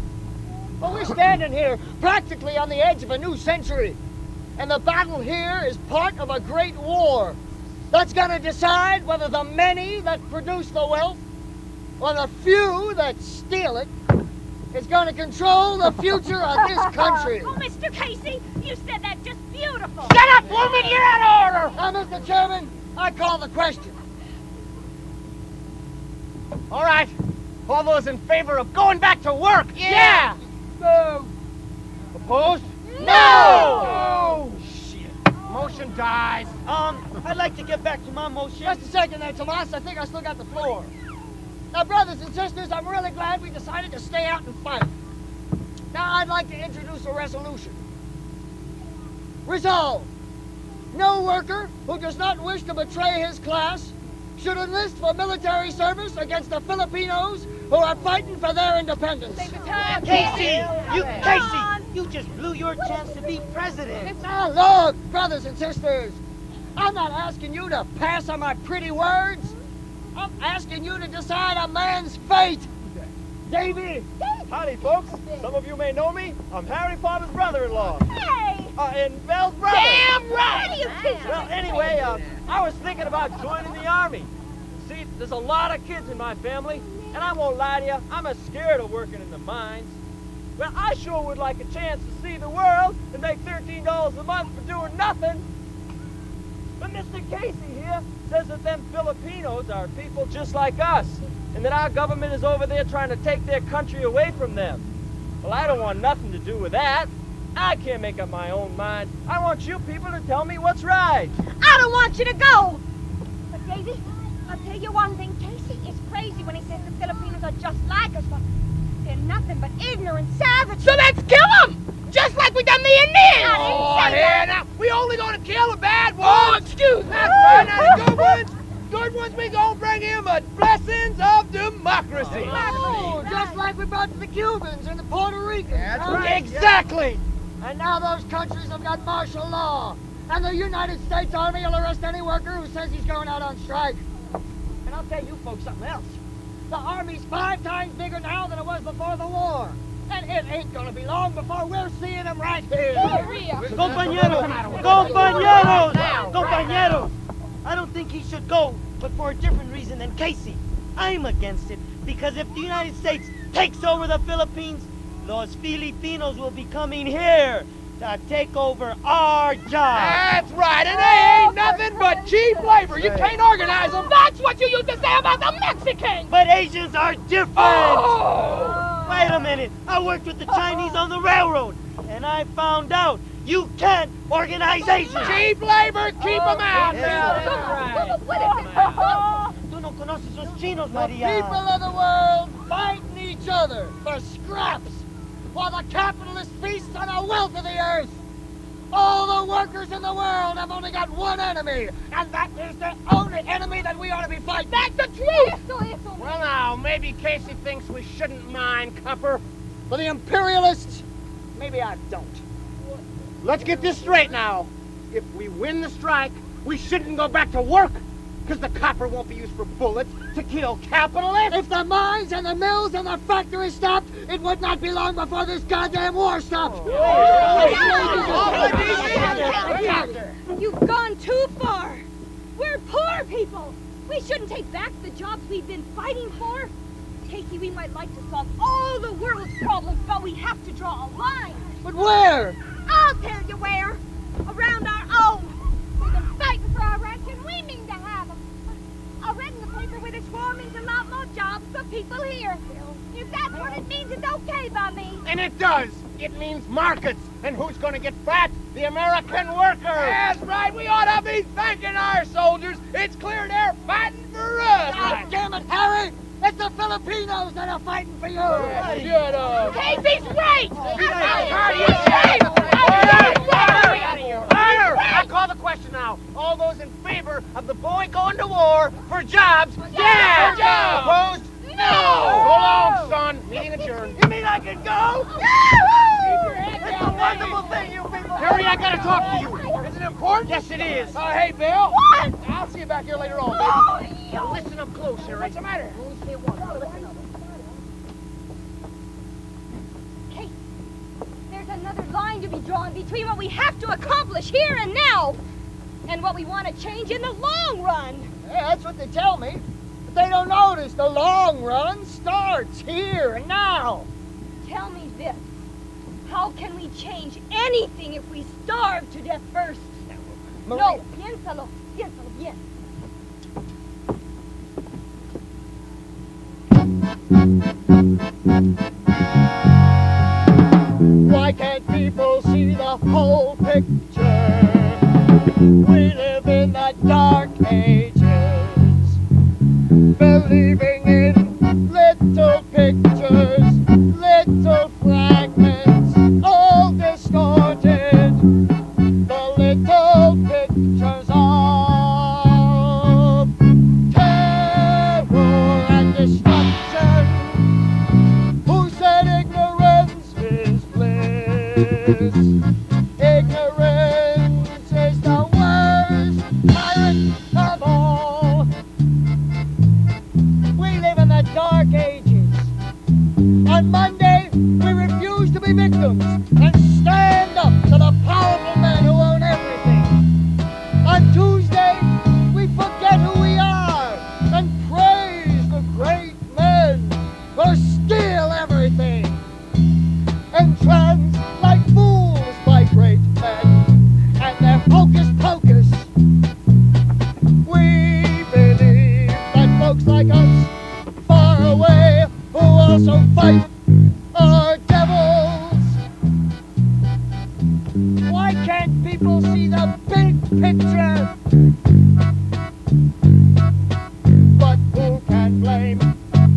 [SPEAKER 4] But we're standing here practically on the edge of a new century. And the battle here is part of a great war that's going to decide whether the many that produce the wealth or the few that steal it is going to control the future of this country.
[SPEAKER 9] Oh, Mr. Casey, you said that just beautiful.
[SPEAKER 10] Shut up, woman! You're out of order!
[SPEAKER 4] Now, Mr. Chairman, I call the question.
[SPEAKER 10] All right. All those in favor of going back to work? Yeah! No. Opposed? No! Shit. Motion dies.
[SPEAKER 6] I'd like to get back to my motion.
[SPEAKER 4] Just a second there, Tomas. I think I still got the floor. Now, brothers and sisters, I'm really glad we decided to stay out and fight. Now, I'd like to introduce a resolution. Resolve. No worker who does not wish to betray his class should enlist for military service against the Filipinos who are fighting for their independence.
[SPEAKER 6] Casey, you just blew your chance to be president.
[SPEAKER 4] Now, look, brothers and sisters, I'm not asking you to pass on my pretty words. I'm asking you to decide a man's fate. Davy.
[SPEAKER 10] Howdy, folks. Some of you may know me. I'm Harry Potter's brother-in-law.
[SPEAKER 9] Hey!
[SPEAKER 10] And Belle's brother.
[SPEAKER 9] Damn right! What are you teaching?
[SPEAKER 10] Well, anyway, I was thinking about joining the Army. See, there's a lot of kids in my family, and I won't lie to you, I'm scared of working in the mines. Well, I sure would like a chance to see the world and make $13 a month for doing nothing. But Mr. Casey here says that them Filipinos are people just like us, and that our government is over there trying to take their country away from them. Well, I don't want nothing to do with that. I can't make up my own mind. I want you people to tell me what's right.
[SPEAKER 5] I don't want you to go. But Davy, I'll tell you one thing. Casey is crazy when he says the Filipinos are just like us, but they're nothing but ignorant savages.
[SPEAKER 10] So let's kill them! Just like we done the Indians!
[SPEAKER 5] Oh, yeah,
[SPEAKER 10] now, we only gonna kill the bad ones! Oh, excuse me! That's right, now the good ones! Good ones, we gonna bring him the blessings of democracy!
[SPEAKER 4] Oh, just like we brought to the Cubans and the Puerto Ricans.
[SPEAKER 10] That's right. Exactly!
[SPEAKER 4] And now those countries have got martial law. And the United States Army will arrest any worker who says he's going out on strike. And I'll tell you folks something else. The Army's 5 times bigger now than it was before the war. And it ain't gonna be long before we're seeing them right here.
[SPEAKER 6] Compañeros! I don't think he should go, but for a different reason than Casey. I'm against it, because if the United States takes over the Philippines, those Filipinos will be coming here to take over our job.
[SPEAKER 10] That's right, and they ain't nothing but cheap labor. You can't organize them. That's what you used to say about the Mexicans.
[SPEAKER 6] But Asians are different.
[SPEAKER 10] Oh!
[SPEAKER 6] Wait a minute. I worked with the Chinese on the railroad, and I found out you can't organize Asians.
[SPEAKER 10] Cheap labor, keep them out.
[SPEAKER 6] Tú no conoces los chinos,
[SPEAKER 4] The
[SPEAKER 6] Maria.
[SPEAKER 4] people of the world fighting each other for scraps, while the capitalists feast on the wealth of the earth. All the workers in the world have only got one enemy, and that is the only enemy that we ought to be fighting. That's the truth! Well, now, maybe Casey thinks we shouldn't mind copper. For the imperialists, maybe I don't. Let's get this straight now. If we win the strike, we shouldn't go back to work, because the copper won't be used for bullets to kill capitalists. If the mines and the mills and the factories stopped, it would not be long before this goddamn war stopped.
[SPEAKER 5] You've gone too far. We're poor people. We shouldn't take back the jobs we've been fighting for. Casey, we might like to solve all the world's problems, but we have to draw a line.
[SPEAKER 4] But where?
[SPEAKER 5] I'll tell you where. Around our own. We've been fighting for our rights, and we mean to have them. I read in the paper where this war means a lot more jobs for people here. If that's what it means, it's okay by me.
[SPEAKER 10] And it does. It means markets. And who's going to get fat? The American worker. That's right. We ought to be thanking our soldiers. It's clear they're fighting for us.
[SPEAKER 4] God damn it, Harry! It's the Filipinos that are fighting for you!
[SPEAKER 10] Shut up.
[SPEAKER 5] Casey's right!
[SPEAKER 10] Order! I call the question now. All those in favor of the boy going to war for jobs? Yeah! For jobs! Opposed? No! So long, son. Meeting adjourned. You mean I can go? It's a wonderful thing, you people. Harry, I gotta talk to you. Is it important? Yes, it is. Hey, Bill.
[SPEAKER 5] What?
[SPEAKER 10] I'll see you back here later on, baby. Now listen up close, Harry. What's the matter?
[SPEAKER 5] Casey, there's another line to be drawn between what we have to accomplish here and now and what we want to change in the long run.
[SPEAKER 4] Yeah, that's what they tell me. But they don't notice the long run starts here and now.
[SPEAKER 5] Tell me this. How can we change anything if we starve to death first?
[SPEAKER 4] Maria.
[SPEAKER 5] No, piénsalo bien.
[SPEAKER 10] Why can't people see the whole picture? We live in the dark ages, believing in little pictures, little fragments, all distorted. The little pictures of terror and destruction. Who said ignorance is bliss? Ignorance is the worst tyrant of all. We live in the dark ages. On Monday, we refuse to be victims and stand up to the powerful men who own everything. On Tuesday, we forget who we are and praise the great men who steal everything. Entranced like fools by great men and their hocus pocus. We believe that folks like us, far away, who also fight, are devils. Why can't people see the big picture? But who can blame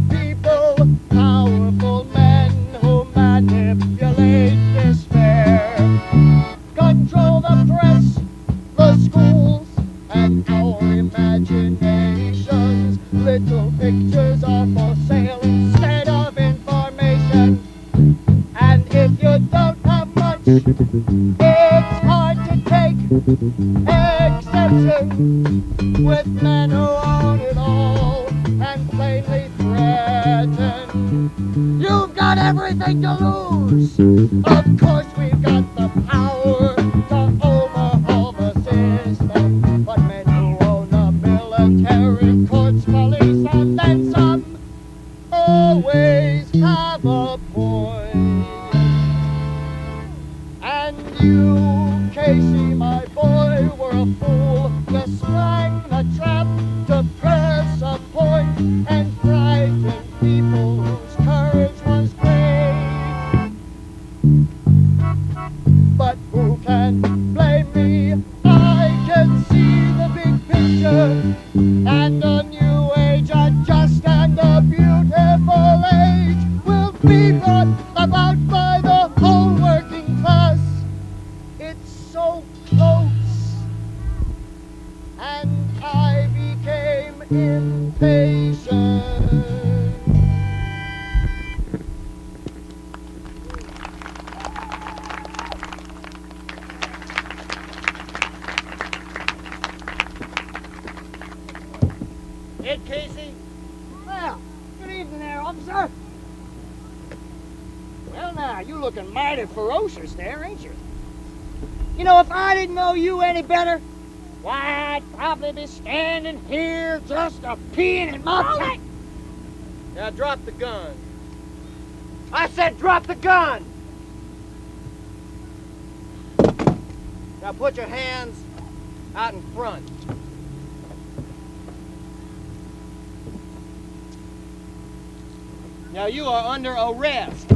[SPEAKER 10] people, powerful men who manipulate despair, control the press, the schools, and our imaginations? Little pictures are for sale instead of information. And if you don't have much, it's hard to take exception with men who own it all and plainly threaten. You've got everything to lose. Of course we've got the power to overhaul the system, but men who own the military, courts, police, and then some always have a point. And you, Casey, my boy, were a fool. You sprang the trap to press a point and frighten people whose courage was great. But who can blame me? I can see the big picture and a new age, a just and a beautiful age will be brought about by the whole working class. It's so close, and I became impatient. Ed Casey? Well, good evening there, officer. Well, now, you looking mighty ferocious there, ain't you? You know, if I didn't know you any better, why, I'd probably be standing here just a-peeing in my pants. Now, drop the gun. I said drop the gun! Now, put your hands out in front. Now, you are under arrest.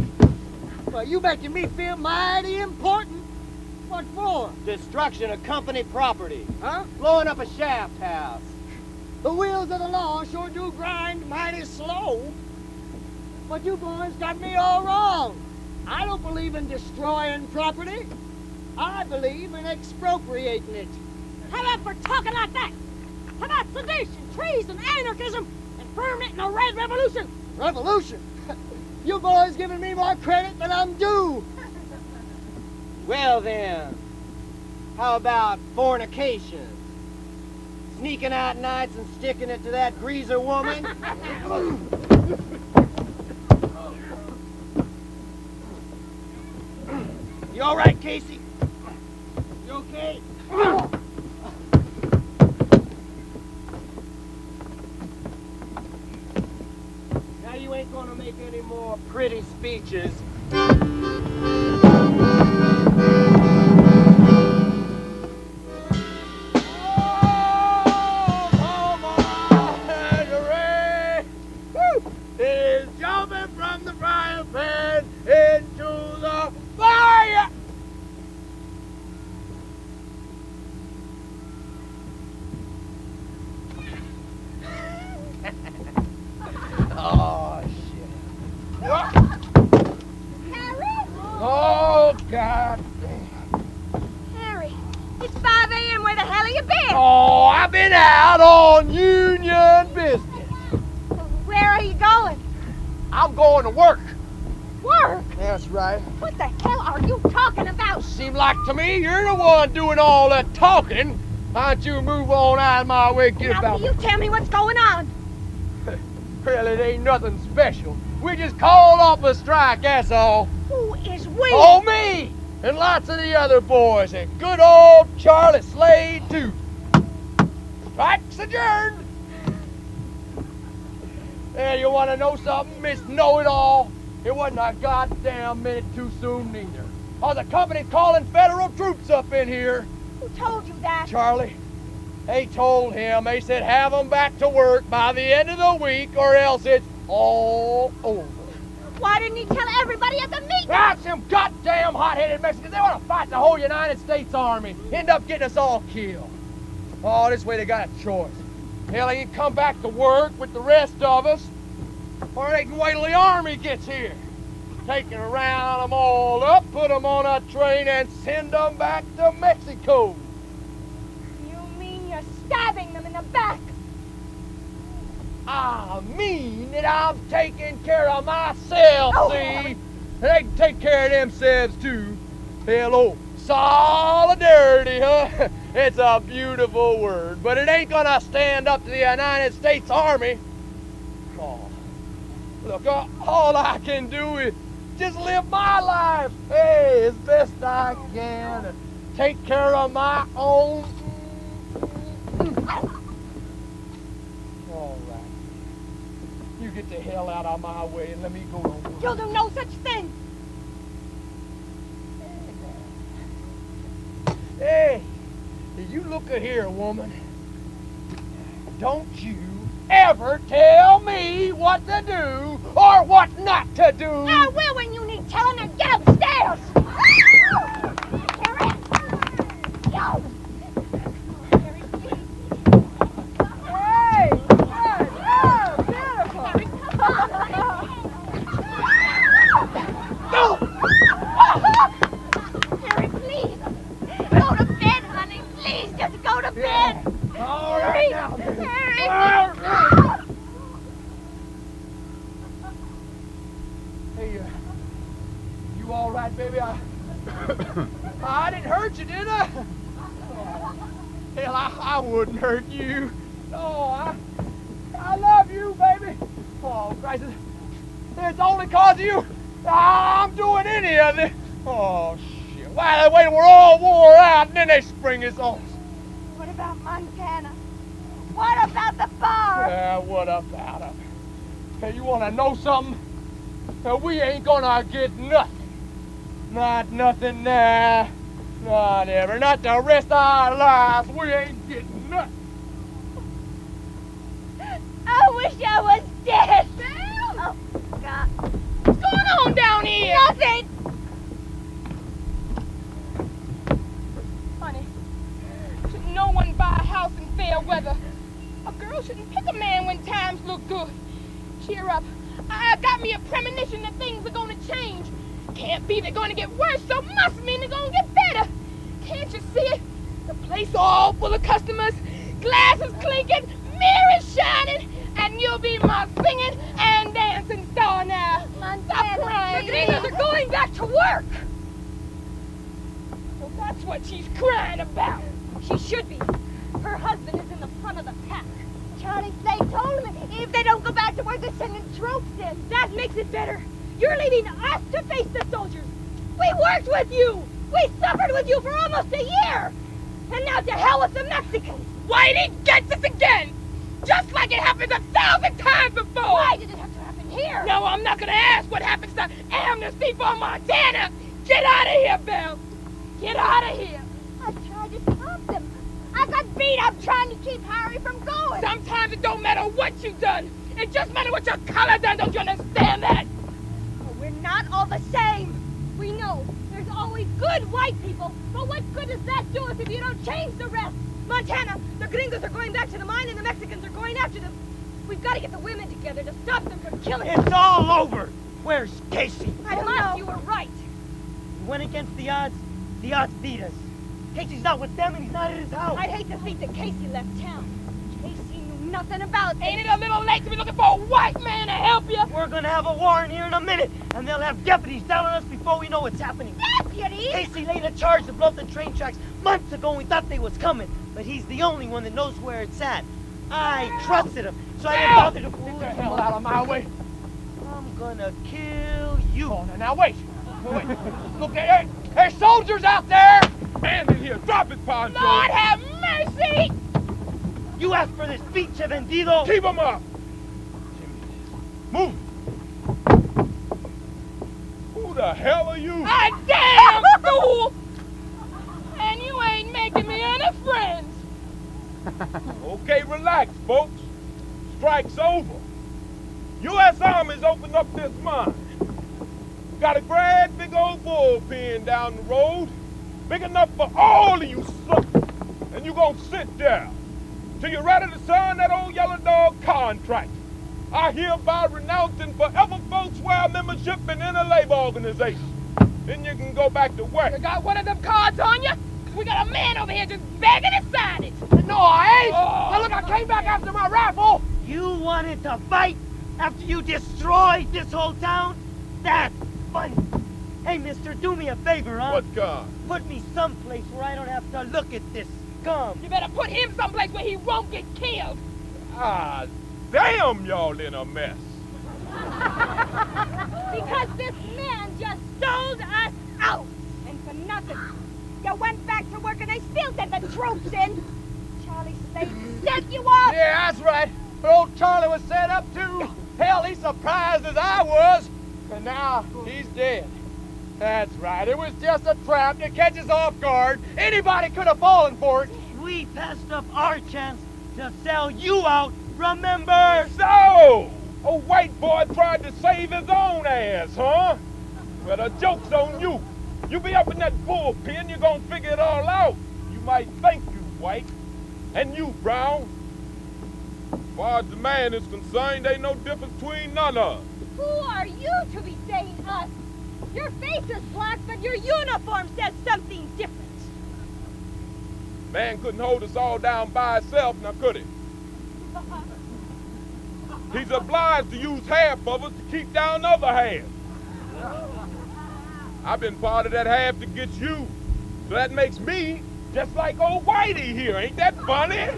[SPEAKER 10] Well, you making me feel mighty important. What for? Destruction of company property. Huh? Blowing up a shaft house. The wheels of the law sure do grind mighty slow. But you boys got me all wrong. I don't believe in destroying property. I believe in expropriating it.
[SPEAKER 5] How about for talking like that? How about sedition, treason, anarchism, and fermenting a red revolution?
[SPEAKER 10] Revolution? You boys giving me more credit than I'm due. Well then, how about fornication? Sneaking out nights and sticking it to that greaser woman? You all right, Casey? You okay? Now you ain't gonna make any more pretty speeches. Is
[SPEAKER 2] stepping out on union business.
[SPEAKER 9] Where are you going?
[SPEAKER 2] I'm going to work.
[SPEAKER 9] Work?
[SPEAKER 2] That's right.
[SPEAKER 9] What the hell are you talking about?
[SPEAKER 2] Seems like to me you're the one doing all that talking. Why don't you move on out of my way, get
[SPEAKER 9] Now,
[SPEAKER 2] about
[SPEAKER 9] will you tell me what's going on?
[SPEAKER 2] Well, it ain't nothing special. We just called off a strike, that's all.
[SPEAKER 9] Who is we?
[SPEAKER 2] Oh, me! And lots of the other boys, and good old Charlie Slade, too. Strike's adjourned. Yeah, you want to know something, Miss Know-It-All? It wasn't a goddamn minute too soon, neither. Oh, the company's calling federal troops up in here.
[SPEAKER 9] Who told you that?
[SPEAKER 2] Charlie. They told him, they said have them back to work by the end of the week or else it's all over.
[SPEAKER 9] Why didn't he tell everybody at the meeting?
[SPEAKER 2] That's them goddamn hot-headed Mexicans. They want to fight the whole United States Army. End up getting us all killed. Oh, this way they got a choice. Hell, they can come back to work with the rest of us, or they can wait till the Army gets here. Take and round them all up, put them on a train, and send them back to Mexico.
[SPEAKER 9] You mean you're stabbing them in the back?
[SPEAKER 2] I mean that I'm taking care of myself, see? And they can take care of themselves, too. Hello, solidarity, huh? It's a beautiful word, but it ain't gonna stand up to the United States Army. Oh, look, all I can do is just live my life, hey, as best I can, and take care of my own. All right. You get the hell out of my way and let me go on.
[SPEAKER 9] You'll do no such thing.
[SPEAKER 2] Hey, you look at here, woman. Don't you ever tell me what to do or what not to do.
[SPEAKER 9] I will when you need telling, and get upstairs.
[SPEAKER 5] Hey! Good! Oh, beautiful!
[SPEAKER 9] Harry, please. Go to bed, honey. Please, just go to bed.
[SPEAKER 2] All right now.
[SPEAKER 9] Harry.
[SPEAKER 2] Hey, you all right, baby? I didn't hurt you, did I? Hell, I wouldn't hurt you. No, I love you, baby. Oh, Christ, it's only cause of you I'm doing any of this. Oh, shit. Why they wait till we're all wore out and then they spring us on?
[SPEAKER 9] What about Montana? What about the bar?
[SPEAKER 2] Yeah, what about them? Hey, you want to know something? We ain't gonna get nothing. Not nothing now. Not ever. Not the rest of our lives. We ain't getting nothing.
[SPEAKER 9] I wish I was dead. Oh, God.
[SPEAKER 5] What's going on down here?
[SPEAKER 9] Nothing.
[SPEAKER 5] Honey, should no one buy a house in fair weather? A girl shouldn't pick a man when times look good. Cheer up. I got me a premonition that things are going to change. Can't be they're going to get worse, so must mean they're going to get better. Can't you see it? The place all full of customers, glasses clinking, mirrors shining, and you'll be my singing and dancing star now. Stop crying.
[SPEAKER 9] The gringos are going back to work.
[SPEAKER 5] So that's what she's crying about.
[SPEAKER 9] She should be. Her husband is in the front of the pack. Charlie Slade told him if they don't go back to work, they're sending troops in.
[SPEAKER 5] That makes it better. You're leaving us to face the soldiers.
[SPEAKER 9] We worked with you. We suffered with you for almost a year. And now to hell with the Mexicans.
[SPEAKER 5] Whitey gets us again. Just like it happens 1,000 times before.
[SPEAKER 9] Why did it have to happen here?
[SPEAKER 5] No, I'm not going to ask what happens to amnesty for Montana. Get out of here, Belle. Get out of here.
[SPEAKER 9] I tried to stop them. I got beat up trying to keep Harry from going.
[SPEAKER 5] Sometimes it don't matter what you've done. It just matters what your color done. Don't you understand that?
[SPEAKER 9] But we're not all the same. We know there's always good white people. But what good does that do us if you don't change the rest? Montana, the gringos are going back to the mine and the Mexicans are going after them. We've got to get the women together to stop them from killing us.
[SPEAKER 6] It's all over. Where's Casey?
[SPEAKER 9] I don't know. You were right.
[SPEAKER 6] We went against the odds beat us. Casey's not with them and he's not in his house.
[SPEAKER 5] I'd hate to think that Casey left town. Casey knew nothing about this.
[SPEAKER 7] Ain't it a little late to be looking for a white man to help you?
[SPEAKER 6] We're gonna have a war in here in a minute, and they'll have deputies down on us before we know what's happening.
[SPEAKER 5] Deputies?
[SPEAKER 6] Casey laid a charge to blow up the train tracks months ago and we thought they was coming, but he's the only one that knows where it's at. I trusted him, so I didn't bother to fool him.
[SPEAKER 10] Get the hell out of my way.
[SPEAKER 6] I'm gonna kill you.
[SPEAKER 10] Oh, now wait. Look, there's soldiers out there.
[SPEAKER 3] Man in here, drop it, Pancho.
[SPEAKER 7] Lord have mercy!
[SPEAKER 6] You asked for this pinche vendido.
[SPEAKER 3] Keep him up. Move. Who the hell are you?
[SPEAKER 7] A damn fool! And you ain't making me any friends.
[SPEAKER 3] Okay, relax, folks. Strike's over. U.S. Army's opened up this mine. Got a great big old bullpen down the road, big enough for all of you suckers. And you gonna sit there till you're ready to sign that old yellow dog contract. I hereby renounce and forever folks swear membership in any labor organization. Then you can go back to work.
[SPEAKER 7] You got one of them cards on you? We got a man over here just begging to sign it.
[SPEAKER 10] No, I ain't.
[SPEAKER 7] Oh.
[SPEAKER 10] Now look, I came back after my rifle.
[SPEAKER 6] You wanted to fight after you destroyed this whole town? That's funny. Hey, mister, do me a favor, huh?
[SPEAKER 3] What kind?
[SPEAKER 6] Put me someplace where I don't have to look at this scum.
[SPEAKER 7] You better put him someplace where he won't get killed.
[SPEAKER 3] Ah, damn y'all in a mess.
[SPEAKER 5] Because this man just sold us out. And for nothing. You went back to work and they still sent the troops in. Charlie Slade set you up.
[SPEAKER 10] Yeah, that's right. But old Charlie was set up too. Hell, he's surprised as I was. And now he's dead. That's right. It was just a trap to catch us off guard. Anybody could have fallen for it.
[SPEAKER 6] We passed up our chance to sell you out, remember?
[SPEAKER 3] So, a white boy tried to save his own ass, huh? Well, the joke's on you. You be up in that bullpen, you're gonna figure it all out. You might think you white, and you brown. As far as the man is concerned, ain't no difference between none of us.
[SPEAKER 5] Who are you to be saying us? Your face is black, but your uniform says something different.
[SPEAKER 3] Man couldn't hold us all down by himself, now could he? He's obliged to use half of us to keep down the other half. I've been part of that half to get you. So that makes me just like old Whitey here. Ain't that funny?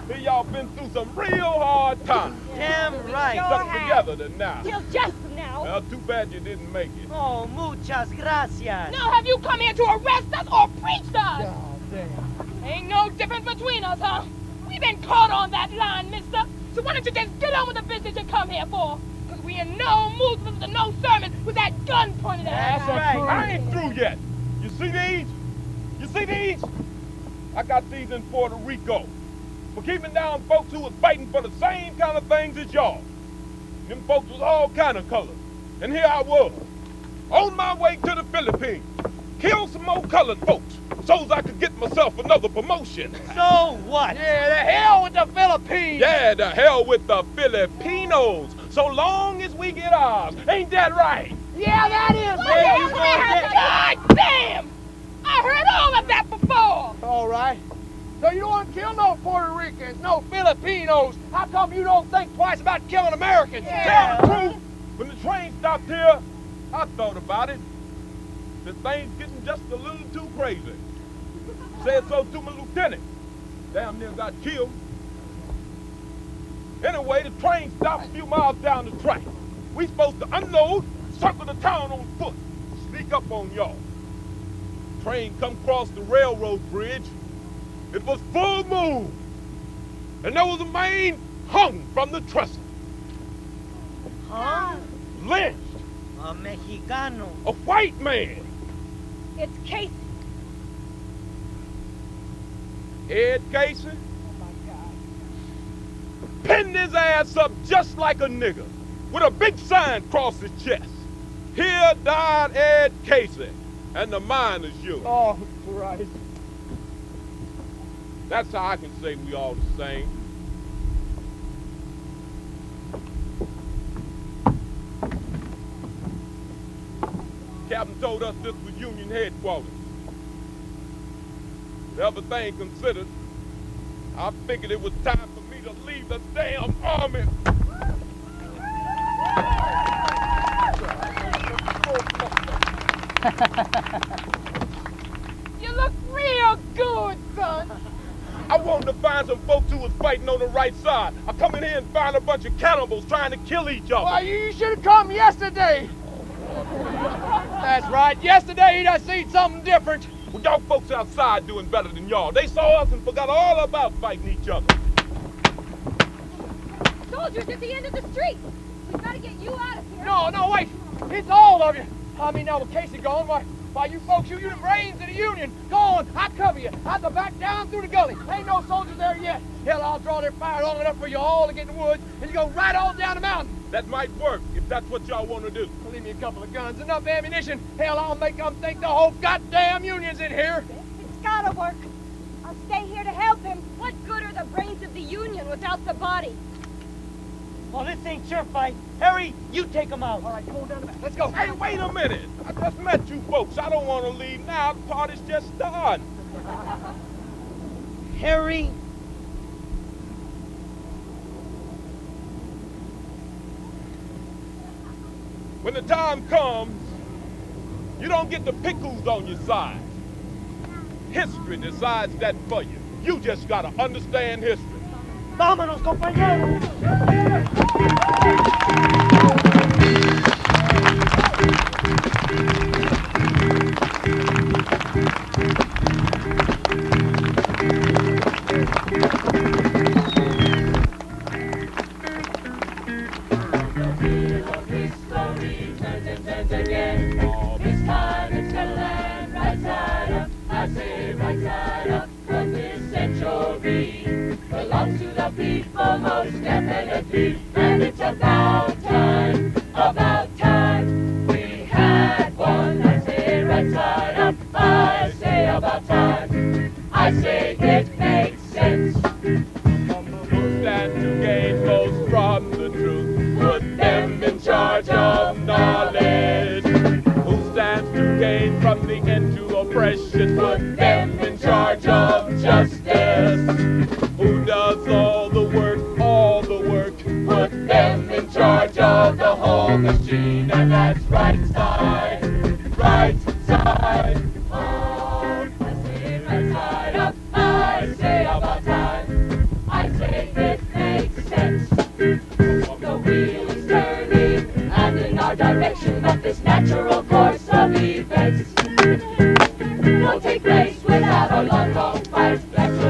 [SPEAKER 3] Here y'all been through some real hard times.
[SPEAKER 6] Damn right.
[SPEAKER 3] Stuck together to now.
[SPEAKER 5] Till just now.
[SPEAKER 3] Well, too bad you didn't make it.
[SPEAKER 6] Oh, muchas gracias.
[SPEAKER 7] Now have you come here to arrest us or preach to us?
[SPEAKER 10] Oh, damn.
[SPEAKER 7] Ain't no difference between us, huh? We've been caught on that line, mister. So why don't you just get on with the business you come here for? Because we in no mood to listen to no sermon with that gun pointed at us.
[SPEAKER 6] That's right.
[SPEAKER 3] I ain't through yet. You see these? You see these? I got these in Puerto Rico for keeping down folks who was fighting for the same kind of things as y'all. Them folks was all kind of colors. And here I was, on my way to the Philippines, kill some more colored folks so I could get myself another promotion.
[SPEAKER 6] So what?
[SPEAKER 10] Yeah, the hell with the Philippines.
[SPEAKER 3] Yeah, the hell with the Filipinos, so long as we get ours. Ain't that right?
[SPEAKER 10] Yeah, that is,
[SPEAKER 7] God damn! I heard all of that before.
[SPEAKER 10] All right. So you don't want to kill no Puerto Ricans, no Filipinos. How come you don't think twice about killing Americans?
[SPEAKER 3] Tell the truth, when the train stopped here, I thought about it. The thing's getting just a little too crazy. Said so to my lieutenant. Damn near got killed. Anyway, the train stopped a few miles down the track. We supposed to unload, circle the town on foot, sneak up on y'all. Train come across the railroad bridge. It was full moon. And there was a man hung from the trestle.
[SPEAKER 6] Huh?
[SPEAKER 3] Lynched.
[SPEAKER 6] A Mexicano.
[SPEAKER 3] A white man.
[SPEAKER 5] It's Casey.
[SPEAKER 3] Ed Casey.
[SPEAKER 5] Oh, my God.
[SPEAKER 3] Pinned his ass up just like a nigger, with a big sign across his chest. Here died Ed Casey, and the mine is yours.
[SPEAKER 10] Oh, Christ.
[SPEAKER 3] That's how I can say we all the same. Captain told us this was Union headquarters. Everything considered, I figured it was time for me to leave the damn army.
[SPEAKER 11] You look real good, son.
[SPEAKER 3] I wanted to find some folks who was fighting on the right side. I come in here and find a bunch of cannibals trying to kill each other.
[SPEAKER 11] Why, you should have come yesterday. That's right. Yesterday he'd have seen something different.
[SPEAKER 3] Well, y'all folks outside doing better than y'all. They saw us and forgot all about fighting each other.
[SPEAKER 5] Soldiers at the end of the street. We've got to get you out of here.
[SPEAKER 11] No, wait. It's all of you. I mean, now with Casey gone, why you folks, you the brains of the Union. Go on, I'll cover you. Out the back, down through the gully. Ain't no soldiers there yet. Hell, I'll draw their fire long enough for you all to get in the woods, and you go right on down the mountain.
[SPEAKER 3] That might work, if that's what y'all want to do.
[SPEAKER 11] Well, leave me a couple of guns, enough ammunition. Hell, I'll make them think the whole goddamn Union's in here.
[SPEAKER 5] It's gotta work. I'll stay here to help him. What good are the brains of the Union without the body?
[SPEAKER 6] Well, this ain't your fight. Harry, you take him out.
[SPEAKER 11] All right, come on down the back. Let's go.
[SPEAKER 3] Hey, wait a minute. I just met you folks. I don't want to leave now. The party's just starting.
[SPEAKER 6] Harry,
[SPEAKER 3] when the time comes, you don't get the pickles on your side. History decides that for you. You just gotta understand history.
[SPEAKER 6] vámonos, compañeros.
[SPEAKER 7] Belongs to the people most definitely, and it's about time we had one. I say right side up, I say about time, I say it makes sense.
[SPEAKER 3] Who stands to gain most from the truth? Put them in charge of knowledge. Who stands to gain from the end to oppression? Put them in charge of justice. Who does all the work, all the work?
[SPEAKER 7] Put them in charge of the whole machine, and that's right side, right side. Oh, I say right side up, I say about time, I say it makes sense. The wheel is turning, and in our direction, but this natural course of events won't take place without a long, long fight. That's